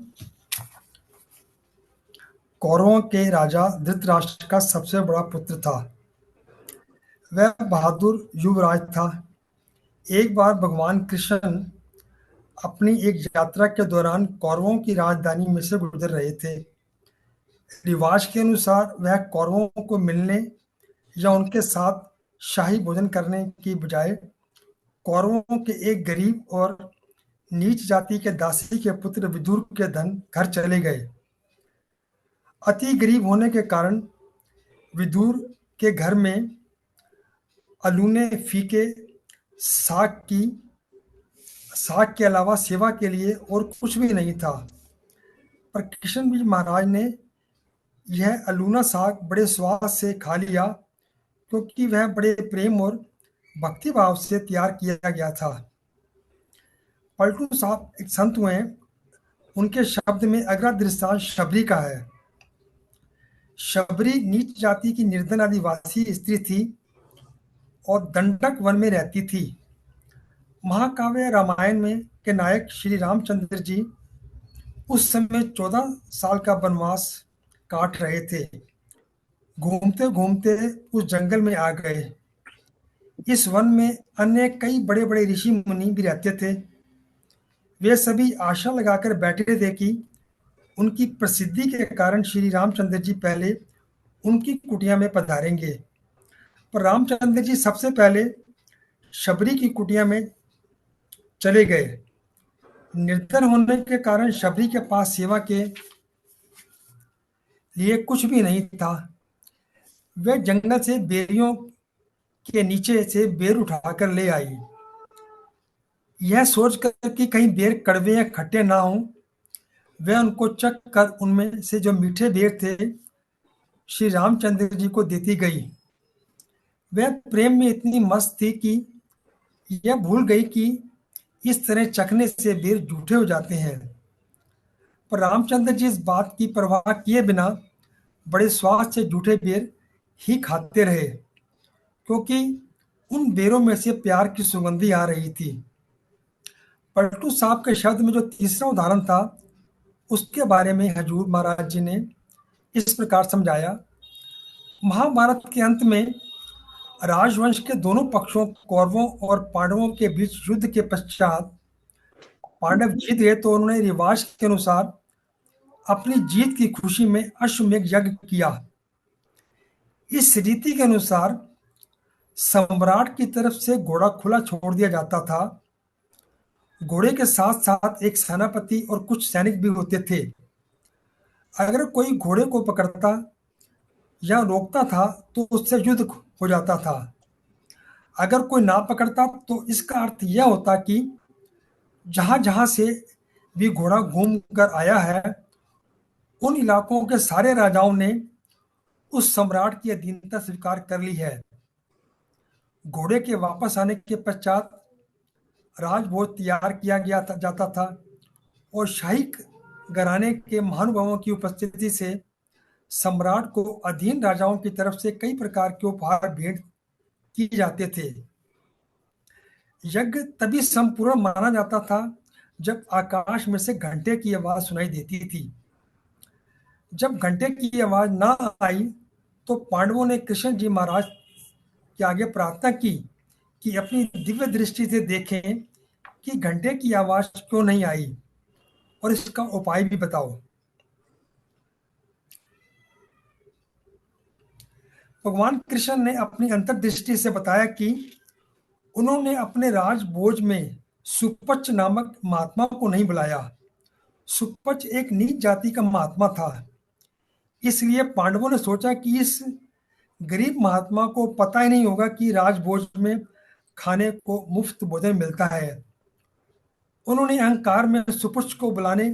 कौरवों के राजा धृतराष्ट्र का सबसे बड़ा पुत्र था। वह बहादुर युवराज था। एक बार भगवान कृष्ण अपनी एक यात्रा के दौरान कौरवों की राजधानी में से गुजर रहे थे। रिवाज के अनुसार वह कौरवों को मिलने या उनके साथ शाही भोजन करने की बजाय कौरवों के एक गरीब और नीच जाति के दासी के पुत्र विदुर के धन घर चले गए। अति गरीब होने के कारण विदुर के घर में अलूने फीके साग के अलावा सेवा के लिए और कुछ भी नहीं था। पर कृष्ण जी महाराज ने यह अलूना साग बड़े स्वाद से खा लिया, क्योंकि वह बड़े प्रेम और भक्ति भाव से तैयार किया गया था। पलटू साहब एक संत हुए। उनके शब्द में अगला दृष्टांत शबरी का है। शबरी नीच जाति की निर्धन आदिवासी स्त्री थी और दंडक वन में रहती थी। महाकाव्य रामायण में के नायक श्री रामचंद्र जी उस समय 14 साल का वनवास काट रहे थे। घूमते घूमते उस जंगल में आ गए। इस वन में अन्य कई बड़े बड़े ऋषि मुनि भी रहते थे। वे सभी आशा लगाकर बैठे थे कि उनकी प्रसिद्धि के कारण श्री रामचंद्र जी पहले उनकी कुटिया में पधारेंगे। पर रामचंद्र जी सबसे पहले शबरी की कुटिया में चले गए। निर्धन होने के कारण शबरी के पास सेवा के लिए कुछ भी नहीं था। वे जंगल से बेरियों के नीचे से बेर उठाकर ले आई, यह सोचकर कि कहीं बेर कड़वे या खट्टे ना हों। वह उनको चख कर उनमें से जो मीठे बेर थे श्री रामचंद्र जी को देती गई। वह प्रेम में इतनी मस्त थी कि यह भूल गई कि इस तरह चखने से बेर जूठे हो जाते हैं। पर रामचंद्र जी इस बात की परवाह किए बिना बड़े स्वाद से जूठे बेर ही खाते रहे, क्योंकि उन बेरों में से प्यार की सुगंधी आ रही थी। पलटू साहब के शब्द में जो तीसरा उदाहरण था, उसके बारे में हजूर महाराज जी ने इस प्रकार समझाया। महाभारत के अंत में राजवंश के दोनों पक्षों कौरवों और पांडवों के बीच युद्ध के पश्चात पांडव जीत गए तो उन्होंने रिवाज के अनुसार अपनी जीत की खुशी में अश्वमेध यज्ञ किया। इस रीति के अनुसार सम्राट की तरफ से घोड़ा खुला छोड़ दिया जाता था। घोड़े के साथ साथ एक सेनापति और कुछ सैनिक भी होते थे। अगर कोई घोड़े को पकड़ता या रोकता था तो उससे युद्ध हो जाता था। अगर कोई ना पकड़ता तो इसका अर्थ यह होता कि जहां जहां से भी घोड़ा घूम कर आया है, उन इलाकों के सारे राजाओं ने उस सम्राट की अधीनता स्वीकार कर ली है। घोड़े के वापस आने के पश्चात राजभोज तैयार किया जाता था और शाही घराने के महानुभावों की उपस्थिति से सम्राट को अधीन राजाओं की तरफ से कई प्रकार के उपहार भेंट किए जाते थे। यज्ञ तभी संपूर्ण माना जाता था जब आकाश में से घंटे की आवाज सुनाई देती थी। जब घंटे की आवाज ना आई तो पांडवों ने कृष्ण जी महाराज के आगे प्रार्थना की कि अपनी दिव्य दृष्टि से देखें कि घंटे की आवाज क्यों नहीं आई और इसका उपाय भी बताओ। भगवान कृष्ण ने अपनी अंतर्दृष्टि से बताया कि उन्होंने अपने राजभोज में सुपच नामक महात्मा को नहीं बुलाया। सुपच एक नीच जाति का महात्मा था, इसलिए पांडवों ने सोचा कि इस गरीब महात्मा को पता ही नहीं होगा कि राजभोज में खाने को मुफ्त भोजन मिलता है। उन्होंने अहंकार में सुपच को बुलाने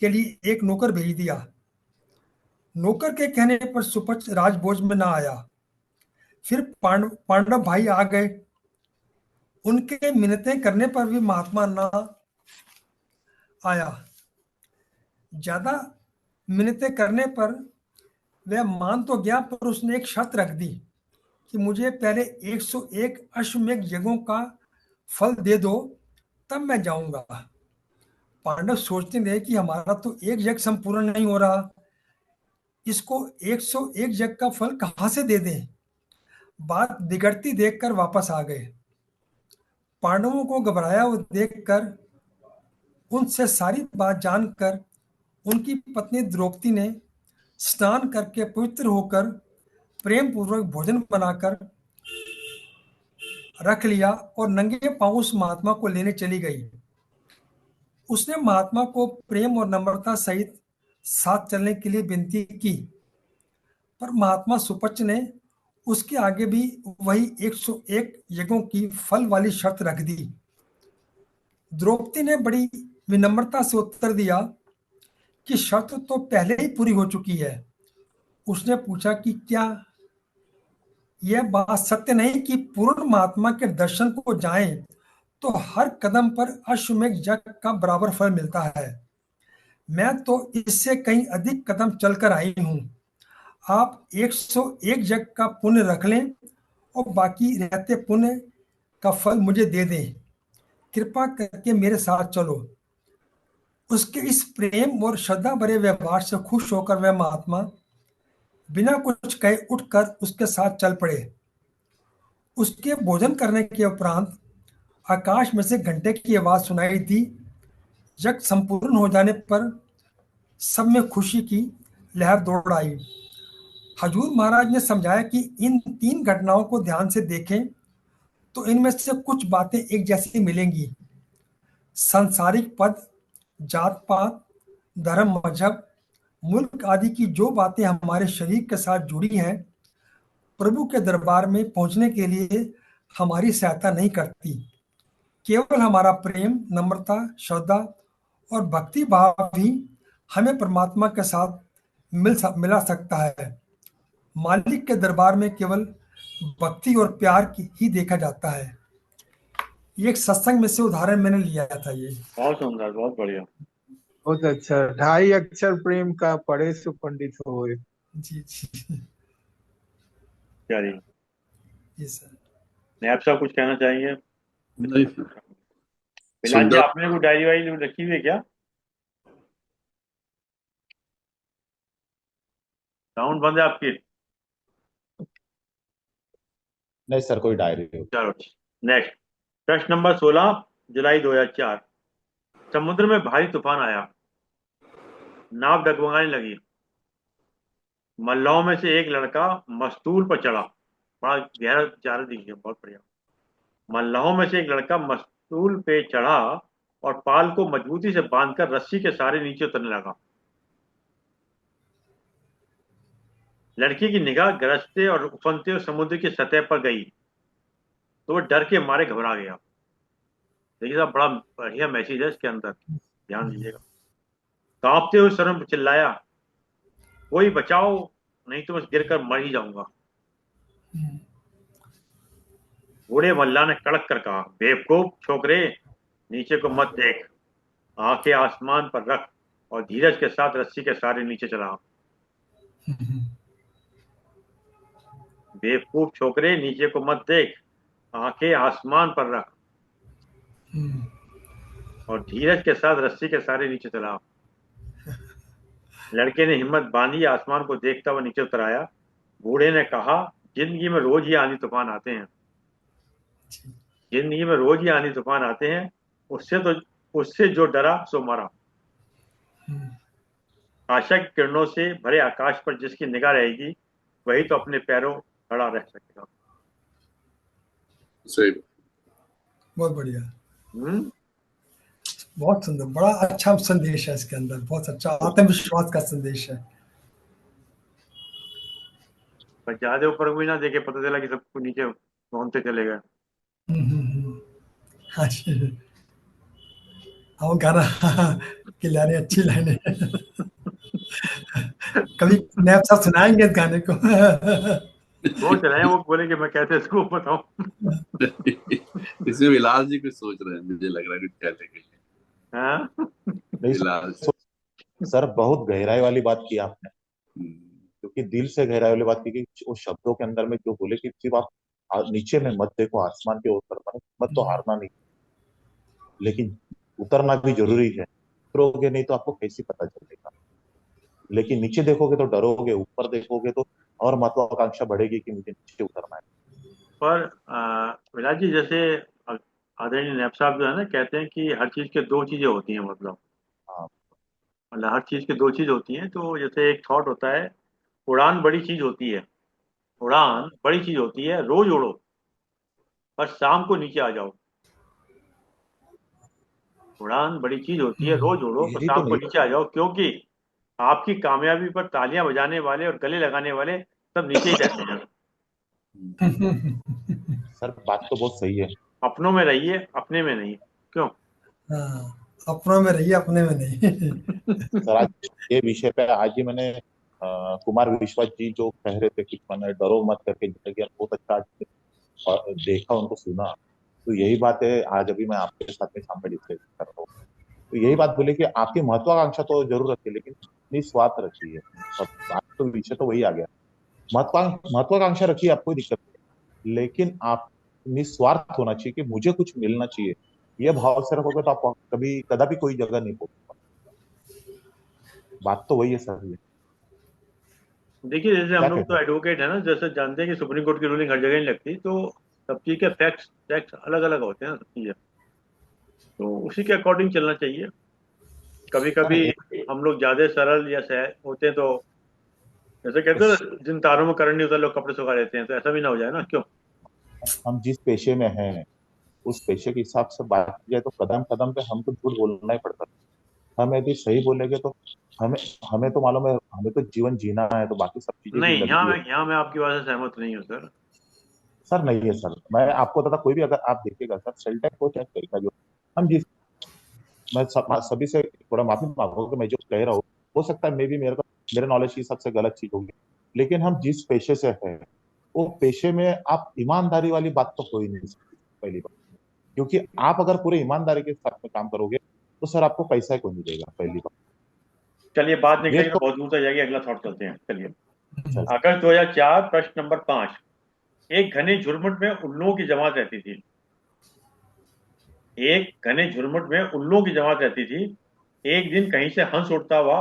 के लिए एक नौकर भेज दिया। नौकर के कहने पर सुपच राजभोज में ना आया। फिर पांडव भाई आ गए। उनके मिन्नतें करने पर भी महात्मा ना आया। ज्यादा मिन्नतें करने पर वह मान तो गया, पर उसने एक शर्त रख दी कि मुझे पहले 101 अश्वमेध यज्ञों का फल दे दो, तब मैं जाऊंगा। पांडव सोचते रहे कि हमारा तो एक यज्ञ संपूर्ण नहीं हो रहा, इसको 101 यज्ञ का फल कहां से दे दें। बात बिगड़ती देखकर वापस आ गए। पांडवों को घबराया हुआ देखकर उनसे सारी बात जानकर उनकी पत्नी द्रौपदी ने स्नान करके पवित्र होकर प्रेम पूर्वक भोजन बनाकर रख लिया और नंगे पांव उस महात्मा को लेने चली गई। उसने महात्मा को प्रेम और नम्रता सहित साथ चलने के लिए विनती की, पर महात्मा सुपच ने उसके आगे भी वही 101 यज्ञों की फल वाली शर्त रख दी। द्रौपदी ने बड़ी विनम्रता से उत्तर दिया कि शर्त तो पहले ही पूरी हो चुकी है। उसने पूछा कि क्या यह बात सत्य नहीं कि पूर्ण महात्मा के दर्शन को जाएं तो हर कदम पर अश्वमेध यज्ञ का बराबर फल मिलता है। मैं तो इससे कहीं अधिक कदम चलकर आई हूं। आप 101 यज्ञ का पुण्य रख लें और बाकी रहते पुण्य का फल मुझे दे दें। कृपा करके मेरे साथ चलो। उसके इस प्रेम और श्रद्धा भरे व्यवहार से खुश होकर वह महात्मा बिना कुछ कहे उठकर उसके साथ चल पड़े। उसके भोजन करने के उपरांत आकाश में से घंटे की आवाज सुनाई दी। यज्ञ संपूर्ण हो जाने पर सब में खुशी की लहर दौड़ आई। हजूर महाराज ने समझाया कि इन 3 घटनाओं को ध्यान से देखें तो इनमें से कुछ बातें एक जैसी मिलेंगी। सांसारिक पद, जात पात, धर्म, मजहब, मुल्क आदि की जो बातें हमारे शरीर के साथ जुड़ी हैं, प्रभु के दरबार में पहुंचने के लिए हमारी सहायता नहीं करती। केवल हमारा प्रेम, नम्रता, श्रद्धा और भक्ति भाव ही हमें परमात्मा के साथ मिला सकता है। मालिक के दरबार में केवल भक्ति और प्यार ही देखा जाता है। ये एक सत्संग में से उदाहरण मैंने लिया था। ये बहुत सुंदर, बहुत बढ़िया। बहुत अच्छा। 2.5 अक्षर प्रेम का पढ़े सो पंडित होए। जी जी चलिए, जी सर। नैब साहब कुछ कहना चाहेंगे? नहीं, बिलाल जी, सुंदर। आपने कोई डायरी वायरी रखी हुई है क्या? साउंड बंद है आपकी। नहीं सर, कोई डायरी नहीं। चलो, नेक्स्ट। प्रश्न नंबर 16, जुलाई 2004। समुद्र में भारी तूफान आया, नाव डगमगाने लगी। मल्लाहों में से एक लड़का मस्तूल पर चढ़ा। बड़ा गहरा विचार दीजिए, बहुत बढ़िया। मल्लाहों में से एक लड़का मस्तूल पे चढ़ा और पाल को मजबूती से बांधकर रस्सी के सहारे नीचे उतरने लगा। लड़की की निगाह गरजते और उफनते हुए समुद्र की सतह पर गई तो वह डर के मारे घबरा गया। देखिए साहब, बड़ा बढ़िया मैसेज है इसके अंदर, ध्यान दीजिएगा। कांपते हुए स्वर में चिल्लाया, कोई बचाओ, नहीं तो मैं गिरकर मर ही जाऊंगा। बूढ़े मल्ला ने कड़क कर कहा, बेवकूफ छोकरे, नीचे को मत देख, आंखें आसमान पर रख और धीरज के साथ रस्सी के सहारे नीचे चला। बेवकूफ छोकरे, नीचे को मत देख, आंखें आसमान पर रख और धीरज के साथ रस्सी के सहारे नीचे चला। लड़के ने हिम्मत बांधी, आसमान को देखता हुआ नीचे उतर आया। बूढ़े ने कहा, जिंदगी में रोज ही आंधी तूफान आते हैं, जिंदगी में रोज ही आंधी तूफान आते हैं, उससे जो डरा सो मरा। आशा की किरणों से भरे आकाश पर जिसकी निगाह रहेगी वही तो अपने पैरों खड़ा रह सकेगा। सही। बहुत बढ़िया, हम्म बहुत सुंदर, बड़ा अच्छा संदेश है इसके अंदर, बहुत अच्छा आत्मविश्वास का संदेश है। पर ज्यादा ऊपर भी ना देखे, पता चला कि सबको नीचे पहुंचते चले गए। हाँ जी, हाँ गाना की लाने अच्छी लाइनें कभी नैब साहब सुनाएंगे इस गाने को? वो चलाए, वो बोले कि मैं कैसे इसको बताऊं। इसमें विलास जी कुछ सोच रहे हैं, मुझे लग रहा है कुछ कहने के लिए। हाँ? नहीं विलास। सर, बहुत गहराई वाली बात की आपने, हम्म, क्योंकि दिल से गहराई वाली बात की कि उस शब्दों के अंदर में जो बोले कि सिर्फ आप नीचे में मत देखो, आसमान की ओर तरफ मत, तो हारना नहीं, लेकिन उतरना भी जरूरी है। उतरोगे नहीं तो आपको कैसे पता चलेगा, लेकिन नीचे देखोगे तो डरोगे, ऊपर देखोगे तो और महत्वाकांक्षा बढ़ेगी कि मुझे नीचे उतरना है। पर विलास जी, जैसे आदरणीय नैब साहब जो है ना, कहते हैं कि हर चीज के दो चीजें होती हैं, हाँ, मतलब हर चीज के दो चीज होती हैं। तो जैसे एक थॉट होता है, उड़ान बड़ी चीज होती है, उड़ान बड़ी चीज होती है, रोज उड़ो पर शाम को नीचे आ जाओ। उड़ान बड़ी चीज होती है, रोज उड़ो पर यही तो शाम को नहीं। नीचे आ जाओ, क्योंकि आपकी कामयाबी पर तालियां बजाने वाले और गले लगाने वाले सब नीचे ही रहते हैं। सर, बात तो बहुत सही है। अपनों में रहिए, अपने में नहीं। क्यों? हाँ, अपनों में रहिए, अपने में नहीं। सर, आज ये विषय पे आज ही मैंने कुमार विश्वास जी जो कह रहे थे कि मैंने डरो मत करके जिंदगी, बहुत अच्छा देखा, उनको सुना। तो यही बात है, आज अभी मैं आपके साथ में सामने डिस्कस कर रहा हूँ। तो यही बात बोले कि आपकी महत्वाकांक्षा तो जरूर रखिए, लेकिन निस्वार्थ रखिए। और बात तो विषय तो वही आ गया। महत्वाकांक्षा रखिए, आप कोई दिक्कत नहीं, लेकिन आप निस्वार्थ होना चाहिए कि मुझे कुछ मिलना चाहिए। ये भाव से रखोगे तो आप कभी कदापि कोई जगह नहीं पहुंच। बात तो वही है सर। ये देखिए, जैसे हम क्या लोग कहते तो एडवोकेट है ना, जैसे जानते हैं कि सुप्रीम कोर्ट की रूलिंग हर जगह नहीं लगती, तो सब चीज के फैक्ट्स फैक्ट्स अलग अलग होते हैं, सब चीजें, तो उसी के अकॉर्डिंग चलना चाहिए। कभी हैं? कभी हम लोग ज्यादा सरल या सह होते हैं तो जैसे कहते उस हैं जिन तारों में करंट नहीं होता लोग कपड़े सुखा लेते हैं, तो ऐसा भी ना हो जाए ना, क्यों? हम जिस पेशे में हैं उस पेशे के हिसाब से बात की जाए तो कदम कदम पे हमको झूठ बोलना ही पड़ता है। हम यदि सही बोलेंगे तो हमें हमें तो मालूम है, हमें तो जीवन जीना है, तो बाकी सब चीजें भी नहीं, लगती है। यहाँ मैं आपकी बात से सहमत नहीं हूँ सर। सर नहीं है सर, मैं आपको बता, कोई भी अगर आप देखिएगा सर, सेल्टेक को चेक करेगा जो हम जिस मैं सभी से थोड़ा माफी मांगूंगा कि मैं जो कह रहा हूँ हो सकता है मे भी मेरे नॉलेज की सबसे गलत चीज होगी, लेकिन हम जिस पेशे से हैं वो पेशे में आप ईमानदारी वाली बात तो हो ही नहीं सकती पहली बात, क्योंकि आप अगर पूरे ईमानदारी के साथ में काम करोगे तो सर आपको पैसा ही कोई नहीं देगा पहली बात। चलिए, बात ये निकलेगी तो तो बहुत दूर तक जाएगी, अगला थॉट चलते हैं, चलिए। चल अगस्त 2004, प्रश्न नंबर 5। एक घने झुरमुट में उल्लुओं की जमात रहती थी। एक घने झुरमुट में उल्लुओं की जमात रहती थी। एक दिन कहीं से हंस उड़ता हुआ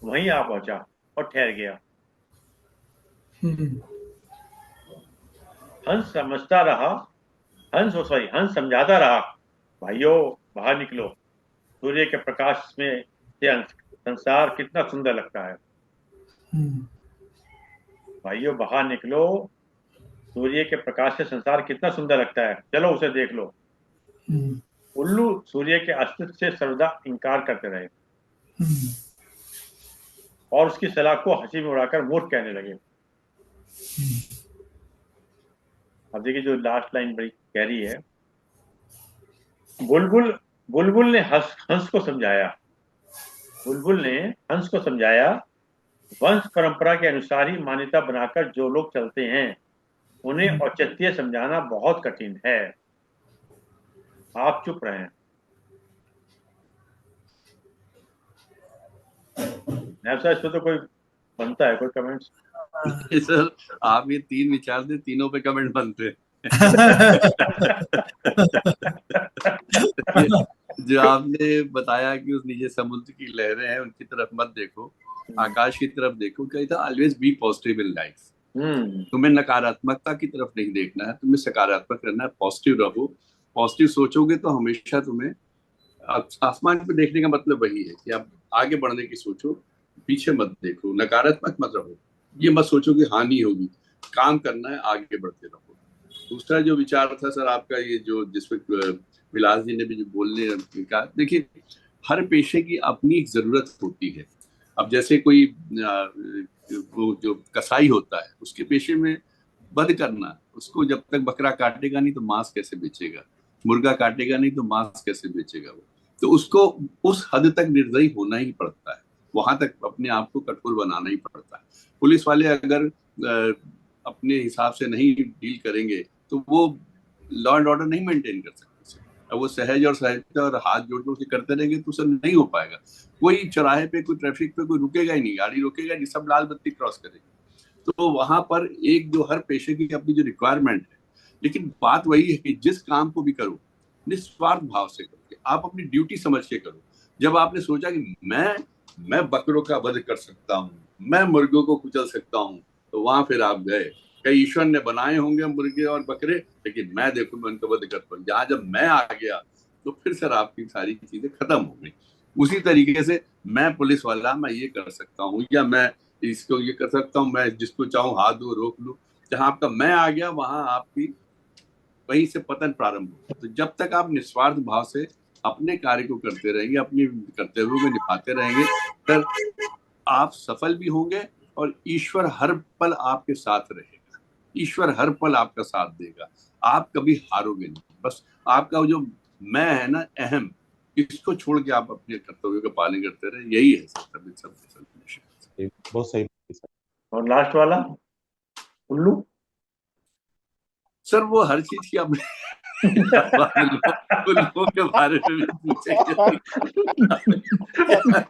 वहीं आ पहुंचा और ठहर गया। हम्म, हंस समझता रहा, हंस समझाता रहा, भाइयों बाहर निकलो, सूर्य के प्रकाश में से संसार कितना सुंदर लगता है। हम्म, भाइयों बाहर निकलो, सूर्य के प्रकाश से संसार कितना सुंदर लगता है, चलो उसे देख लो। हम्म, उल्लू सूर्य के अस्तित्व से सर्वदा इनकार करते रहे हम्म, और उसकी सलाह को हंसी में उड़ाकर मूर्ख कहने लगे। अब देखिए जो लास्ट लाइन बड़ी गहरी है। बुलबुल बुलबुल ने हंस को समझाया। बुलबुल ने हंस को समझाया, वंश परंपरा के अनुसार ही मान्यता बनाकर जो लोग चलते हैं उन्हें औचित्य समझाना बहुत कठिन है। आप चुप रहें। नायब साहब, इस पे तो कोई बनता है कोई कमेंट्स? सर आप ये तीन विचार दे, तीनों पे कमेंट बनते हैं। ये जो आपने बताया कि उस नीचे समुद्र की लहरें हैं उनकी तरफ मत देखो, आकाश की तरफ देखो, क्या था, always be positive in life. Hmm. तुम्हें नकारात्मकता की तरफ नहीं देखना है, तुम्हें सकारात्मक रहना है, पॉजिटिव रहो। पॉजिटिव सोचोगे तो हमेशा तुम्हें आसमान पे देखने का मतलब वही है कि आप आगे बढ़ने की सोचो, पीछे मत देखो, नकारात्मक मत रहो। ये मत सोचो कि हानि होगी, काम करना है, आगे बढ़ते रहो। दूसरा जो विचार था सर आपका, ये जो जिसमें विलास जी ने भी जो बोलने का, देखिए हर पेशे की अपनी एक जरूरत होती है। अब जैसे कोई वो जो कसाई होता है उसके पेशे में वध करना, उसको जब तक बकरा काटेगा नहीं तो मांस कैसे बेचेगा, मुर्गा काटेगा नहीं तो मांस कैसे बेचेगा वो, तो उसको उस हद तक निर्दयी होना ही पड़ता है, वहां तक अपने आप को कठोर बनाना ही पड़ता है। पुलिस वाले अगर अपने हिसाब से नहीं डील करेंगे तो वो लॉ एंड ऑर्डर नहीं मेंटेन कर सकते। अब वो सहज और सहजता और हाथ जोड़ जोड़ के करते रहेंगे तो सर नहीं हो पाएगा। कोई चौराहे पे, कोई ट्रैफिक पे कोई रुकेगा ही नहीं, गाड़ी रोकेगा नहीं, सब लाल बत्ती क्रॉस करेंगे। तो वहां पर एक जो हर पेशे की अपनी जो रिक्वायरमेंट है, लेकिन बात वही है कि जिस काम को भी करो निस्वार्थ भाव से करो, आप अपनी ड्यूटी समझ के करो। जब आपने सोचा कि मैं बकरों का वध कर सकता हूँ, मैं मुर्गों को कुचल सकता हूँ, तो वहां फिर आप गए। कई ईश्वर ने बनाए होंगे मुर्गे और बकरे, लेकिन मैं देखो मैं उनका वध करता हूँ। जहां जब मैं आ गया तो फिर सर आपकी सारी चीजें खत्म हो गई। उसी तरीके से मैं पुलिस वाला, मैं ये कर सकता हूँ, या मैं इसको ये कर सकता हूँ, मैं जिसको चाहूँ हाथ दो रोक लूँ। जहां आपका मैं आ गया वहां आपकी वहीं से पतन प्रारंभ होगा। तो जब तक आप निस्वार्थ भाव से अपने कार्य को करते रहेंगे, अपने कर्तव्यों को निभाते रहेंगे, तर आप सफल भी होंगे और ईश्वर हर पल आपके साथ रहेगा। ईश्वर हर पल आपका साथ देगा, आप कभी हारोगे नहीं। बस आपका जो मैं है ना, अहम, इसको छोड़ के आप अपने कर्तव्यों का पालन करते रहे, यही है सब। बहुत सही सर। और लास्ट वाला उल्लू। सर वो हर चीज की अपने लोगों के बारे में भी पूछेंगे।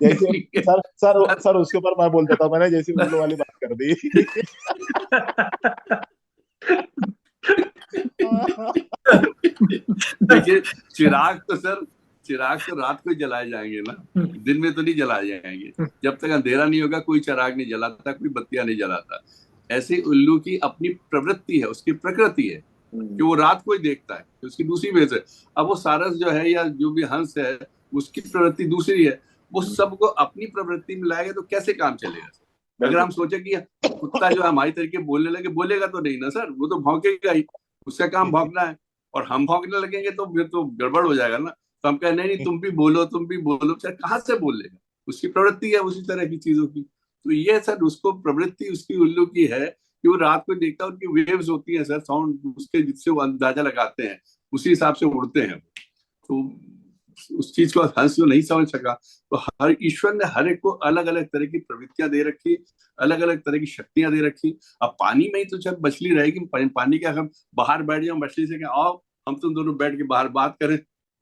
जैसे सर उसके ऊपर मैं बोल देता हूँ, मैंने जैसी उल्लू वाली बात कर दी। देखिए चिराग तो रात को ही जलाए जाएंगे ना, दिन में तो नहीं जलाए जाएंगे। जब तक अंधेरा नहीं होगा कोई चिराग नहीं जलाता, कोई बत्तियां नहीं जलाता। ऐसे उल्लू की अपनी प्रवृत्ति है, उसकी प्रकृति है कि वो रात को ही देखता है, उसकी दूसरी वजह से। अब वो सारस जो है या जो भी हंस है उसकी प्रवृत्ति दूसरी है, वो सबको अपनी प्रवृत्ति में लाएगा तो कैसे काम चलेगा। अगर हम बिल्कुल। सोचे कि कुत्ता जो है हमारी तरीके बोलने लगे, बोलेगा तो नहीं ना सर, वो तो भौंकेगा ही, उसका काम भौंकना है। और हम भौंकने लगेंगे तो फिर तो गड़बड़ हो जाएगा ना। तो हम कहें नहीं नहीं, तुम भी बोलो, तुम भी बोलो, सर कहाँ से बोल लेगा, उसकी प्रवृत्ति है उसी तरह की चीजों की। तो ये सर उसको प्रवृत्ति उसकी उल्लू की है कि वो रात को देखता है, उनकी वेव्स होती है सर, साउंड उसके, जिससे वो अंदाजा लगाते हैं, उसी हिसाब से उड़ते हैं। तो उस चीज को हंस जो नहीं समझ सका, तो हर ईश्वर ने हर एक को अलग अलग तरह की प्रवृत्तियां दे रखी, अलग अलग तरह की शक्तियां दे रखी। अब पानी में ही तो जब मछली रहेगी, पानी के हम बाहर बैठ जाओ मछली से, क्या आओ हम तुम दोनों बैठ के बाहर बात करें,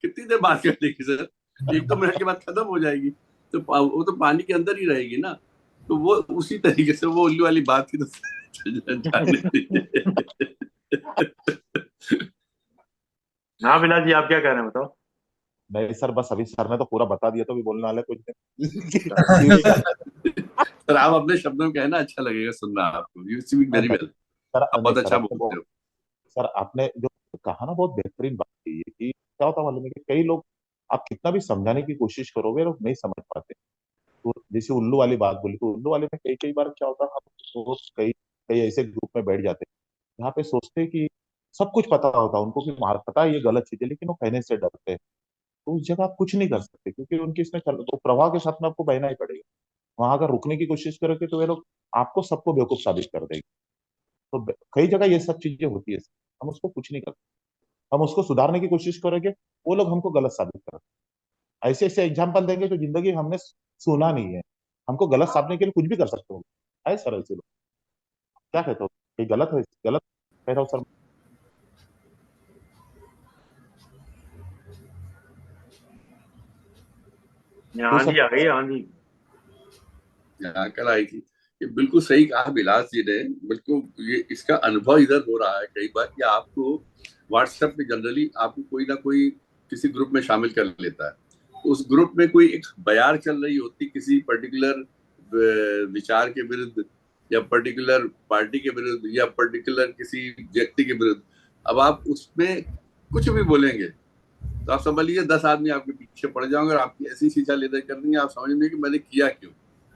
कितनी देर बात कर लेगी सर, 1-2 मिनट के बाद खत्म हो जाएगी। तो वो तो पानी के अंदर ही रहेगी ना। तो वो उसी तरीके से वो उल्लू वाली बात की तो जाने दीजिए। हाँ विलास जी, आप क्या कह रहे हैं बताओ। नहीं सर, बस अभी सर ने तो पूरा बता दिया, तो भी बोलने वाले कुछ नहीं। चलो। सर आप अपने शब्दों में कहना, अच्छा लगेगा सुनना आपको, यू स्पीक वेरी नहीं वेल, सर, आप नहीं बहुत सर, अच्छा आपने बोलते वो, हो। सर आपने जो कहा ना, बहुत बेहतरीन बात की है कि क्या होता है मालूम है कि कई लोग, आप कितना भी समझाने की कोशिश करोगे, लोग नहीं समझ पाते। तो जैसे उल्लू वाली बात बोली, तो उल्लू वाले में कई कई बार क्या होता है, हम दोस्त कई कई ऐसे ग्रुप में बैठ जाते हैं जहाँ पे सोचते हैं कि सब कुछ पता होता है उनको, कि मार पता है ये गलत चीज है, लेकिन वो कहने से डरते हैं। तो उस जगह आप कुछ नहीं कर सकते, क्योंकि उनकी इसमें तो प्रवाह के साथ में आपको बहना ही पड़ेगा। वहां अगर रुकने की कोशिश करोगे तो वे लोग आपको सबको बेवकूफ साबित कर देंगे। तो कई जगह ये सब चीजें होती है, हम उसको कुछ नहीं कर, हम उसको सुधारने की कोशिश करेंगे, वो लोग हमको गलत साबित कर, ऐसे ऐसे एग्जाम्पल देंगे जो जिंदगी में हमने सुना नहीं है। हमको गलत साधने के लिए कुछ भी कर सकते हो। है सर ऐसे लोग, क्या कहते हो, ये गलत है, गलत कह रहा हूँ सर? क्यों आंधी सर? आ गई, आंधी। यहाँ कल आई थी। ये बिल्कुल सही कहा बिलास जी ने, बिल्कुल ये इसका अनुभव इधर हो रहा है कई बार कि आपको व्हाट्सएप में जनरली आपको कोई ना कोई किसी ग्रुप में शामिल कर लेता है। तो उस ग्रुप में कोई एक बयार चल रही होती किसी पर्टिकुलर विचार के विरुद्ध, या पर्टिकुलर पार्टी के विरुद्ध, या पर्टिकुलर किसी व्यक्ति के विरुद्ध। अब आप उसमें कुछ भी बोलेंगे तो आप समझ लीजिए 10 आदमी आपके पीछे पड़ जाएंगे और आपकी ऐसी शिक्षा लेकर कर देंगे, आप समझ लेंगे कि मैंने किया क्यों।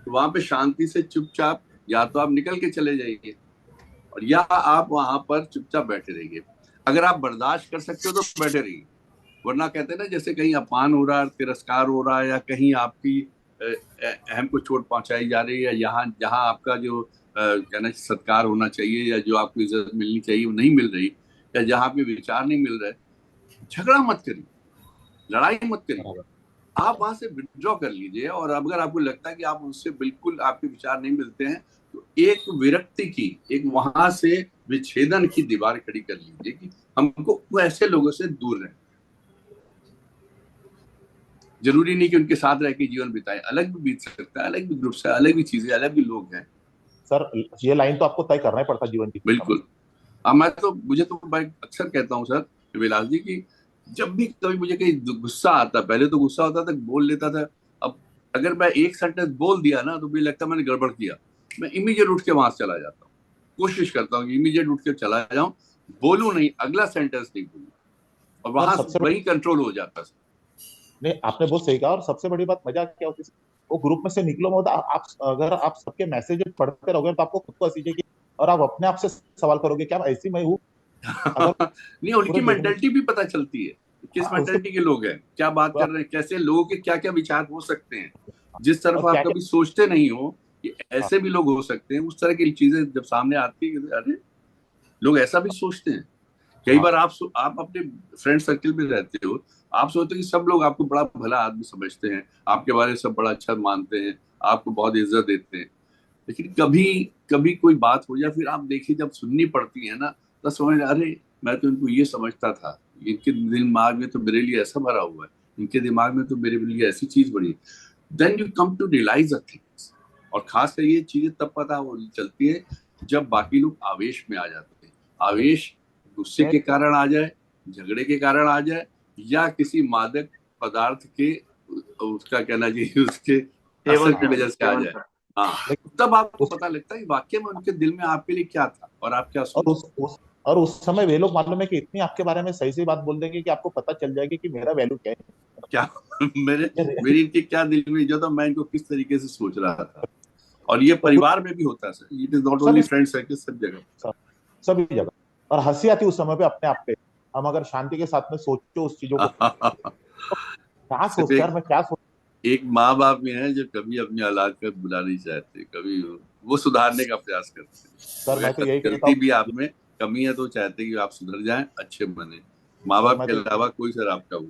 तो वहां पे शांति से चुपचाप या तो आप निकल के चले जाइए, और या आप वहां पर चुपचाप बैठे रहिए। अगर आप बर्दाश्त कर सकते हो तो बैठे रहिए, वरना कहते हैं ना, जैसे कहीं अपमान हो रहा है, तिरस्कार हो रहा है, या कहीं आपकी अहम को चोट पहुंचाई जा रही है, यहाँ जहाँ आपका जो कहना सत्कार होना चाहिए या जो आपको इज्जत मिलनी चाहिए वो नहीं मिल रही, या जहाँ पे विचार नहीं मिल रहे, झगड़ा मत करिए, लड़ाई मत करिए, आप वहां से विड्रॉ कर लीजिए। और अगर आपको लगता है कि आप उससे बिल्कुल आपके विचार नहीं मिलते हैं, तो एक विरक्ति की, एक वहां से विच्छेदन की दीवार खड़ी कर लीजिए कि हमको ऐसे लोगों से दूर रहें। जरूरी नहीं कि उनके साथ रह के जीवन बिताए, अलग भी बीत सकता है, अलग भी ग्रुप से, अलग भी चीजें, अलग भी लोग हैं। सर ये लाइन तो आपको तय करना ही पड़ता जीवन की। बिल्कुल। मुझे तो मैं अक्सर कहता हूँ सर विलास जी की, जब भी कभी मुझे कहीं गुस्सा आता, पहले तो गुस्सा होता था बोल लेता था, अब अगर मैं एक सेंटेंस बोल दिया ना तो मुझे लगता है मैंने गड़बड़ किया, मैं इमीडिएट उठ के वहां से चला जाता हूँ, कोशिश करता हूँ कि इमीडिएट उठ के चला जाऊं, बोलूं नहीं, अगला सेंटेंस नहीं बोलूं, और सर वहां सबसे वही कंट्रोल हो जाता है। नहीं, आपने बहुत सही कहा, और सबसे बड़ी बात मजा क्या होती है, वो ग्रुप में से निकलो मत, आप अगर आप सबके मैसेज पढ़ते रहोगे तो आपको खुद को हंसी जाएगी, और आप अपने आप से सवाल करोगे क्या ऐसी मैं हूँ? अगर नहीं, उनकी पूरे देखने, मेंटेलिटी भी पता चलती है, किस हाँ उसके, मेंटेलिटी के लोग हैं, क्या बात कर रहे हैं, कैसे लोगों के क्या क्या विचार हो सकते हैं, जिस और तरफ आप क्या क्या, कभी सोचते नहीं हो कि हाँ, ऐसे भी लोग हो सकते हैं, उस तरह की चीजें जब सामने आती है, अरे लोग ऐसा भी सोचते हैं। कई हाँ, बार आप अपने फ्रेंड सर्किल में रहते हो, आप सोचते हो कि सब लोग आपको बड़ा भला आदमी समझते हैं, आपके बारे में सब बड़ा अच्छा मानते हैं, आपको बहुत इज्जत देते हैं, लेकिन कभी कभी कोई बात हो जाए, फिर आप देखिए जब सुननी पड़ती है ना, तो समझ अरे मैं तो इनको ये समझता था, इनके दिमाग में तो मेरे लिए ऐसा भरा हुआ है, इनके दिमाग में तो मेरे लिए ऐसी चीज बनी। Then you come to realise the things. और खासकर ये चीजें तब पता हो चलती है जब बाकी लोग आवेश में आ जाते हैं। आवेश गुस्से मैं के कारण आ जाए, झगड़े के कारण आ जाए, या किसी मादक पदार्थ के, उसका कहना चाहिए उसके सेवन असर की से, वजह से आ सेवन जाए। से। हाँ, लेकिन तब आपको उस पता लगता है कि वाकई में उनके दिल में आपके लिए क्या था और आप क्या और सोचे। उस समय वे लोग मालूम है कि इतनी आपके बारे में सही सही बात बोल देंगे कि आपको पता चल जाएगी कि मेरा वैल्यू क्या क्या मेरे है। मेरी इनके क्या दिल में जो था, मैं इनको किस तरीके से सोच रहा था। और ये परिवार में भी होता है sir, it is not only friends है कि सब जगह। सभी जगह। और हंसी आती उस समय पे अपने आप पे, हम अगर शांति के साथ में सोचो उस चीजों को, तो क्या सिर्फ सोचते यार, मैं क्या सोच। एक माँ बाप भी हैं जो कभी अपनी औलाद का बुरा नहीं चाहते, कभी वो सुधारने का प्रयास करते हैं। सर मैं तो अगर यही कहता गलती हूँ। भी आप में कमी है तो चाहते हैं कि आप सुधर जाएं, अच्छे बने। माँ सर बाप मैं के तो अलावा कोई सर आपका वो।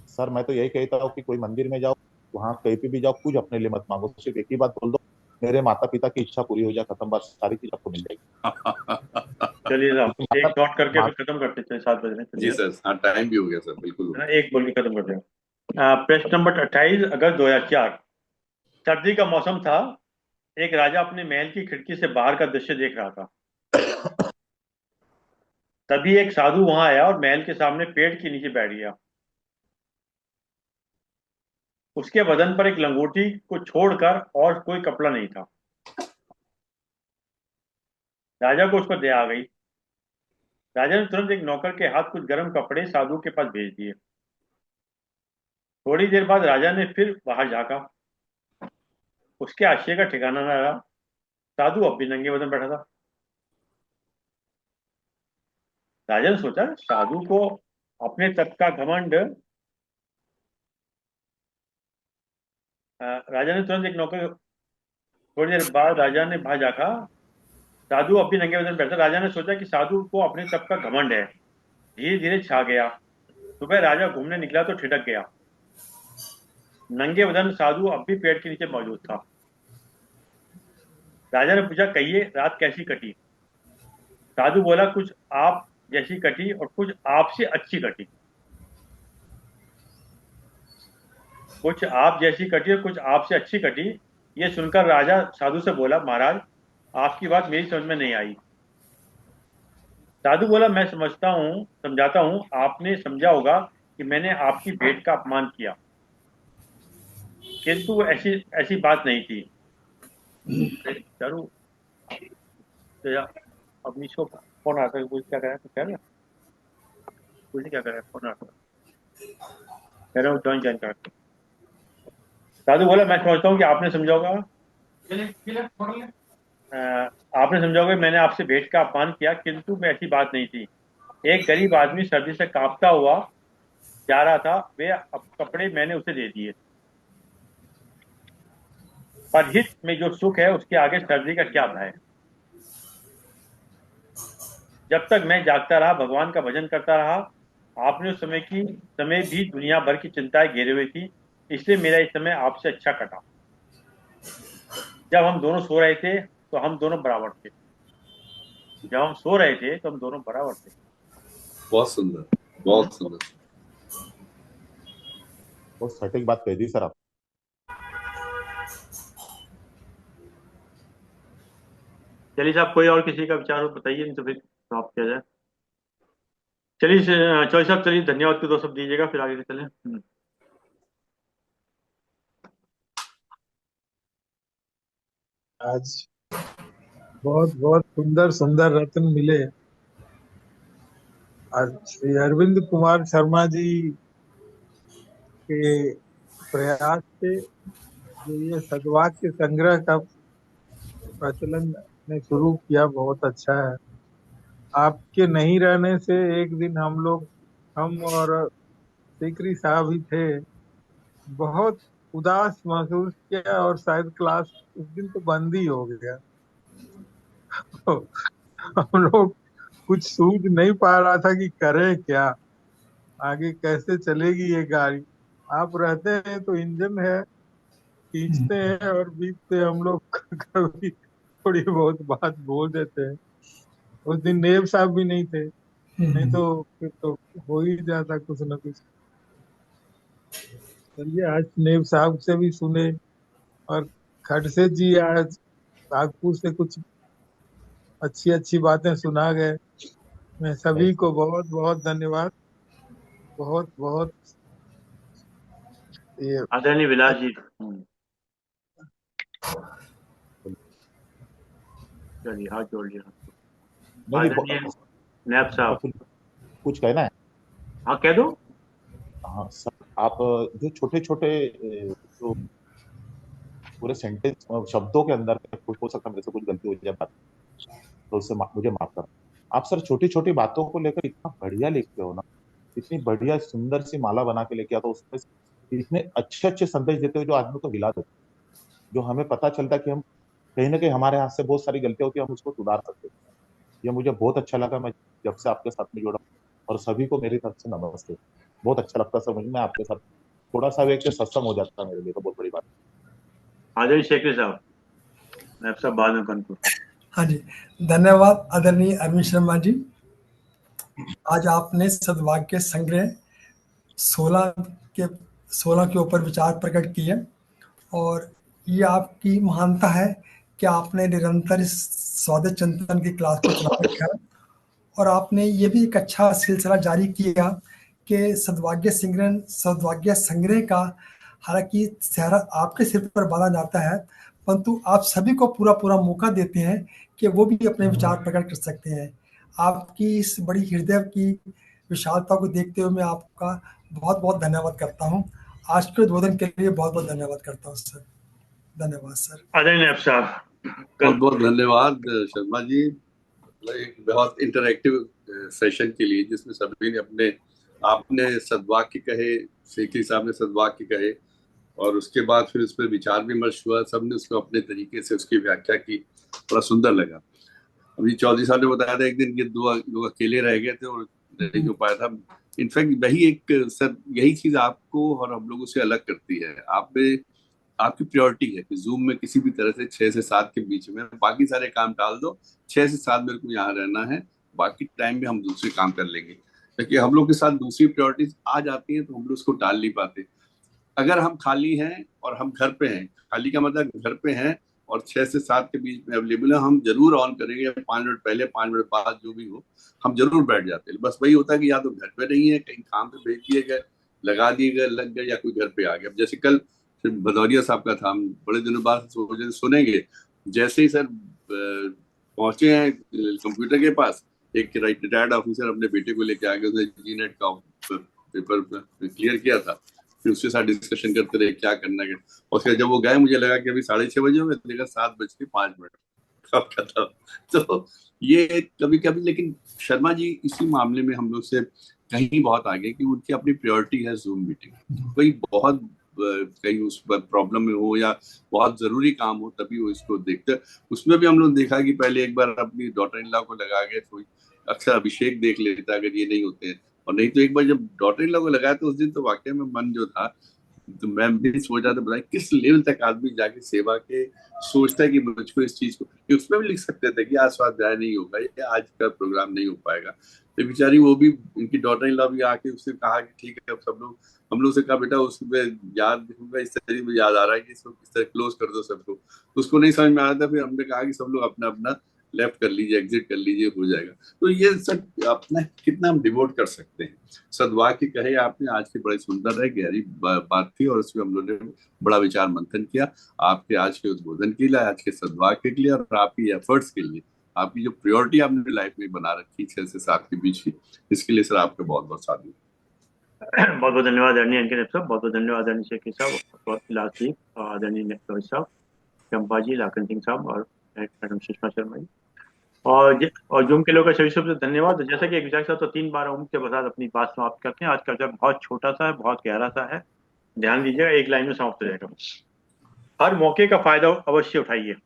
सर मैं तो यही कहता हूँ कि कोई मंदिर में जाओ, वहां कहीं पे भी जाओ, कुछ अपने लिए मत मांगो, सिर्फ एक ही बात बोल दो, मेरे माता पिता की इच्छा पूरी हो जाए, खत्म, बस सारी चीज आपको मिल जाएगी। चलिए साहब, क्योंकि एक शॉट करके माता फिर खत्म करते हैं, 7 बज रहे हैं, जी चलिए। सर, हाँ टाइम भी हो गया सर, बिल्कुल हो है ना, गया। एक बोल के खत्म करते हैं। प्रश्न नंबर 28 अगस्त 2004। सर्दी का मौसम था। एक राजा अपने महल की खिड़की से बाहर का दृश्य देख रहा था। तभी एक साधु वहां आया और महल के सामने पेड़ के नीचे बैठ गया। उसके बदन पर एक लंगोटी को छोड़कर और कोई कपड़ा नहीं था। राजा को उस पर दया आ गई। राजा ने तुरंत एक नौकर के हाथ कुछ गर्म कपड़े साधु के पास भेज दिए। थोड़ी देर बाद राजा ने फिर बाहर झांका। उसके आश्चर्य का ठिकाना न रहा। साधु अब भी नंगे बदन बैठा था। राजा ने सोचा, साधु को अपने तप का घमंड। राजा ने तुरंत एक नौकर थोड़ी देर बाद राजा ने बाहर झांका। साधु अब भी नंगे बदन बैठा। राजा ने सोचा कि साधु को अपने तप का घमंड है। धीरे धीरे छा गया। सुबह राजा घूमने निकला तो ठिठक गया। नंगे बदन साधु अब भी पेड़ के नीचे मौजूद था। राजा ने पूछा, कहिए रात कैसी कटी। साधु बोला, कुछ आप जैसी कटी और कुछ आपसे अच्छी कटी। कुछ आप जैसी कटी और कुछ आपसे अच्छी कटी। ये सुनकर राजा साधु से बोला, महाराज आपकी बात मेरी समझ में नहीं आई। साधु बोला, मैं समझाता हूँ, आपने समझा होगा कि मैंने आपकी भेंट का अपमान किया, किंतु वो ऐसी ऐसी बात नहीं थी। चारू, अब नीचे फोन आता है, कुछ क्या कह रहा है, तो कह रहा है कुछ क्या कर रहा है, फोन आता है, कह रहा हूँ ज्वाइन कर। साधु बोला, मैं समझता हूँ कि आपने समझा होगा। आपने समझा होगा कि मैंने आपसे भेंट का अपमान किया, किंतु मैं ऐसी बात नहीं थी। एक गरीब आदमी सर्दी से कांपता हुआ जा रहा था, वे कपड़े मैंने उसे दे दिए। पर हित में जो सुख है उसके आगे सर्दी का क्या भय। जब तक मैं जागता रहा, भगवान का भजन करता रहा। आपने उस समय भी दुनिया भर की चिंताएं घेरे हुई थी, इसलिए मेरा इस समय आपसे अच्छा कटा। जब हम दोनों सो रहे थे तो हम दोनों बराबर थे। जब हम सो रहे थे तो हम दोनों बराबर थे। बहुत सुंदर, बहुत सुंदर। बहुत सटीक बात कह दी सर आप। चलिए साहब, कोई और किसी का विचार हो बताइए, नहीं तो फिर समाप्त किया जाए। चलिए चौधरी साहब, चलिए धन्यवाद के 2 शब्द दीजिएगा, फिर आगे चलें। आज बहुत बहुत सुंदर सुंदर रत्न मिले। आज श्री अरविंद कुमार शर्मा जी के प्रयास से जो ये सद्वाक्य संग्रह का प्रचलन ने शुरू किया, बहुत अच्छा है। आपके नहीं रहने से एक दिन हम और सीकरी साहब ही थे, बहुत उदास महसूस किया और शायद क्लास उस दिन तो बंद ही हो गया। तो हम लोग कुछ सूझ नहीं पा रहा था कि करें क्या, आगे कैसे चलेगी ये गाड़ी। आप रहते हैं तो इंजन है, खींचते हैं और बीच से हम लोग कभी थोड़ी बहुत बात बोल देते हैं। उस दिन नेब साहब भी नहीं थे, नहीं तो फिर तो हो ही जाता कुछ ना कुछ। चलिए आज नेब साहब से भी सुने और खड़से जी आज नागपुर से कुछ अच्छी अच्छी बातें सुना गए। मैं सभी को बहुत बहुत धन्यवाद, बहुत बहुत ये आदरणीय विलास जी। चलिए हाथ जोड़ लिया। नहीं नहीं, आदरणीय नैब साहब। कुछ कुछ कहना है। हाँ, कह दो। हाँ सर, आप जो छोटे छोटे जो पूरे सेंटेंस शब्दों के अंदर हो सकता है मेरे से कुछ गलती हो जाए बात, तो उससे मुझे माफ करना। आप सर छोटी छोटी बातों को लेकर इतना बढ़िया लिखते हो ना, इतनी बढ़िया सुंदर सी माला बना के लेके आता, उसमें इतने अच्छे अच्छे संदेश देते हो जो आदमी को हिला देते हो, जो हमें पता चलता है कि हम कहीं ना कहीं हमारे हाथ से बहुत सारी गलतियां होती है, हम उसको सुधार सकते हैं। ये मुझे बहुत अच्छा लगा, मैं जब से आपके साथ में जुड़ा हूं। और सभी को मेरी तरफ से नमस्ते। बहुत अच्छा लगता है समझ में आपके साथ थोड़ा सा भी एक सत्संग हो जाता है, मेरे लिए तो बहुत बड़ी बात आदरणीय शेखरी साहब, मैं आपसे बाद में कंक्लूड। हाँ जी, धन्यवाद आदरणीय अरविंद शर्मा जी। आज आपने सद्वाक्य संग्रह 16 के 16 के ऊपर विचार प्रकट किए, और ये आपकी महानता है कि आपने निरंतर इस स्वादिष्ट चिंतन की क्लास को चला रखा है। और आपने ये भी एक अच्छा सिलसिला जारी किया कि सद्भाग्य संग्रह का, हालांकि सहरा आपके सिर पर बांधा जाता है, परंतु आप सभी को पूरा पूरा मौका देते हैं कि वो भी अपने विचार प्रकट कर सकते हैं। आपकी इस बड़ी हृदय की विशालता को देखते हुए मैं आपका बहुत बहुत धन्यवाद करता हूँ। आज के उद्बोधन के लिए बहुत बहुत धन्यवाद करता हूँ सर। धन्यवाद सर। आदरणीय नायब साहब, बहुत बहुत धन्यवाद शर्मा जी, एक बहुत इंटरैक्टिव सेशन के लिए जिसमें सभी ने अपने, आपने सद्वाक्य कहे, शेखरी साहब ने सद्वाक्य कहे, और उसके बाद फिर उस पर विचार विमर्श हुआ, सबने उसको अपने तरीके से उसकी व्याख्या की, बड़ा सुंदर लगा। अभी चौधरी साहब ने बताया था एक दिन ये दो लोग अकेले रह गए थे और नहीं हो पाया था। इनफैक्ट वही एक सर, यही चीज आपको और हम लोगों से अलग करती है। आप में आपकी प्रायोरिटी है कि जूम में किसी भी तरह से 6 से 7 के बीच में बाकी सारे काम टाल दो, 6 से 7 मेरे को यहाँ रहना है, बाकी टाइम में हम दूसरे काम कर लेंगे। क्योंकि हम लोग के साथ दूसरी प्रायोरिटीज आ जाती हैं तो हम लोग उसको टाल नहीं पाते। अगर हम खाली हैं और हम घर पे हैं, खाली का मतलब घर पे हैं और 6 से 7 के बीच में अवेलेबल है, हम जरूर ऑन करेंगे, 5 मिनट पहले 5 मिनट बाद जो भी हो, हम जरूर बैठ जाते हैं। बस वही होता है कि या तो घर पे नहीं है, कहीं काम पे भेज दिए गए, लगा दिए गए, लग गए, या कोई घर पे आ गया। जैसे कल फिर भदौरिया साहब का था, हम बड़े दिनों बाद सोचे सुनेंगे, जैसे ही सर पहुंचे हैं कंप्यूटर के पास, एक रिटायर्ड ऑफिसर अपने बेटे को लेके आ गया, उसने जी नेट का पेपर क्लियर किया था, फिर उसके साथ डिस्कशन करते रहे क्या करना है। और फिर जब वो गए मुझे लगा कि अभी 6:30 बजे होंगे, देखा 7:05 कब खत्म। तो ये कभी कभी, लेकिन शर्मा जी इसी मामले में हम लोग से कहीं बहुत आगे कि उनकी अपनी प्रायोरिटी है जूम मीटिंग। कोई बहुत कहीं उस पर प्रॉब्लम में हो या बहुत जरूरी काम हो तभी वो इसको देखते। उसमें भी हम लोग देखा कि पहले एक बार अपनी डॉटर इन लॉ को लगा के, तो अक्सर अभिषेक देख लेता अगर ये नहीं होते हैं, और नहीं तो एक बार जब डॉटर इन लॉ को लगाया तो उस दिन तो वाकई में मन जो था, तो मैं भी सोचा था बताया किस लेवल तक आदमी जाके सेवा के सोचता है कि मुझको इस चीज को, कि उसमें भी लिख सकते थे कि आज स्वाध्याय नहीं होगा, ये आज का प्रोग्राम नहीं हो पाएगा। तो बेचारी वो भी, इनकी डॉटर इन लॉ भी आके उसने कहा कि ठीक है, अब सब लोग, हम लोग से कहा बेटा उसमें याद इस तरीके में याद आ रहा है कि इसको किस तरह क्लोज कर दो सबको, तो उसको नहीं समझ में आ रहा था। फिर हमने कहा कि सब लोग अपना अपना लेफ्ट कर लीजिए, एग्जिट कर लीजिए, हो जाएगा। तो ये सब अपना कितना हम डिवोट कर सकते हैं। सद्वाक्य कहे आपने, आज की बड़ी सुंदर है, गहरी बात थी, और उसमें हम लोग ने बड़ा विचार मंथन किया। आपके आज के उद्बोधन के लिए, आज के सद्वाक्य के लिए, और आपकी एफर्ट्स के लिए, आपकी जो प्रायोरिटी आपने लाइफ में बना रखी 6 से 7 के बीच की, इसके लिए सर आपका बहुत बहुत साधु। बहुत बहुत धन्यवाद आदरणीय अंकित नायब साहब, बहुत बहुत धन्यवाद आदरणीय शेखरी साहब, लास्ट जी आदरणीय रोहित साहब, चंपा जी, लाखन सिंह साहब और मैडम सुषमा शर्मा जी, और जूम के लोगों का सभी सबसे धन्यवाद। जैसा कि एक विचार साहब तो 3 बार ओम के बाद अपनी बात समाप्त करते हैं। आज का विचार बहुत छोटा सा है, बहुत गहरा सा है, ध्यान दीजिएगा, एक लाइन में समाप्त हो जाएगा। हर मौके का फायदा अवश्य उठाइए,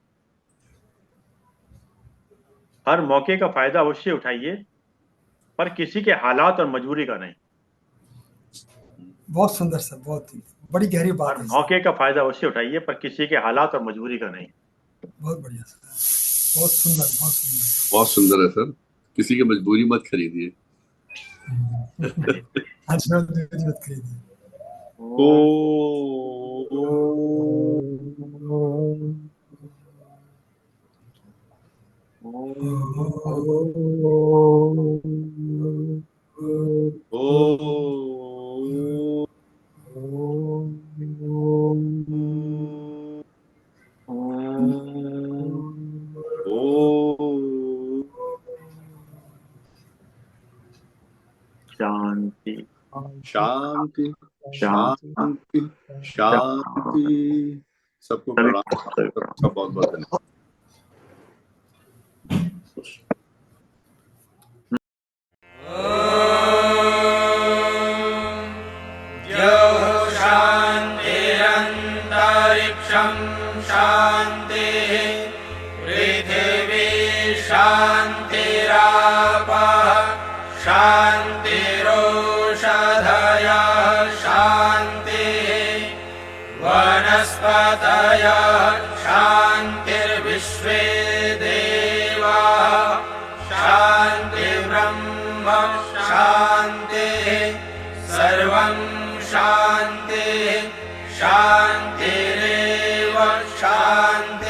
हर मौके का फायदा अवश्य उठाइए, पर किसी के हालात और मजबूरी का नहीं। बहुत सुंदर सर, बहुत बड़ी गहरी बात हर है सर। मौके का फायदा अवश्य उठाइए, पर किसी के हालात और मजबूरी का नहीं। बहुत बढ़िया सर, बहुत सुंदर, बहुत सुंदर। बहुत सुंदर है सर, किसी की मजबूरी मत खरीदिए। आशीर्वाद मत करिए। ओ शांति शांति शांति शांति शांति। सबको प्रणाम, सबका बहुत बहुत धन्यवाद। शान्तिरन्तरिक्षं शान्तिः पृथिवी शान्तिरापः शान्तिरोषधयः शान्तिः वनस्पतयः शान्तिर्विश्वे देवाः शान्तिर्ब्रह्म शान्तिः सर्वं शान्तिः शान्तिरेव शान्तिः।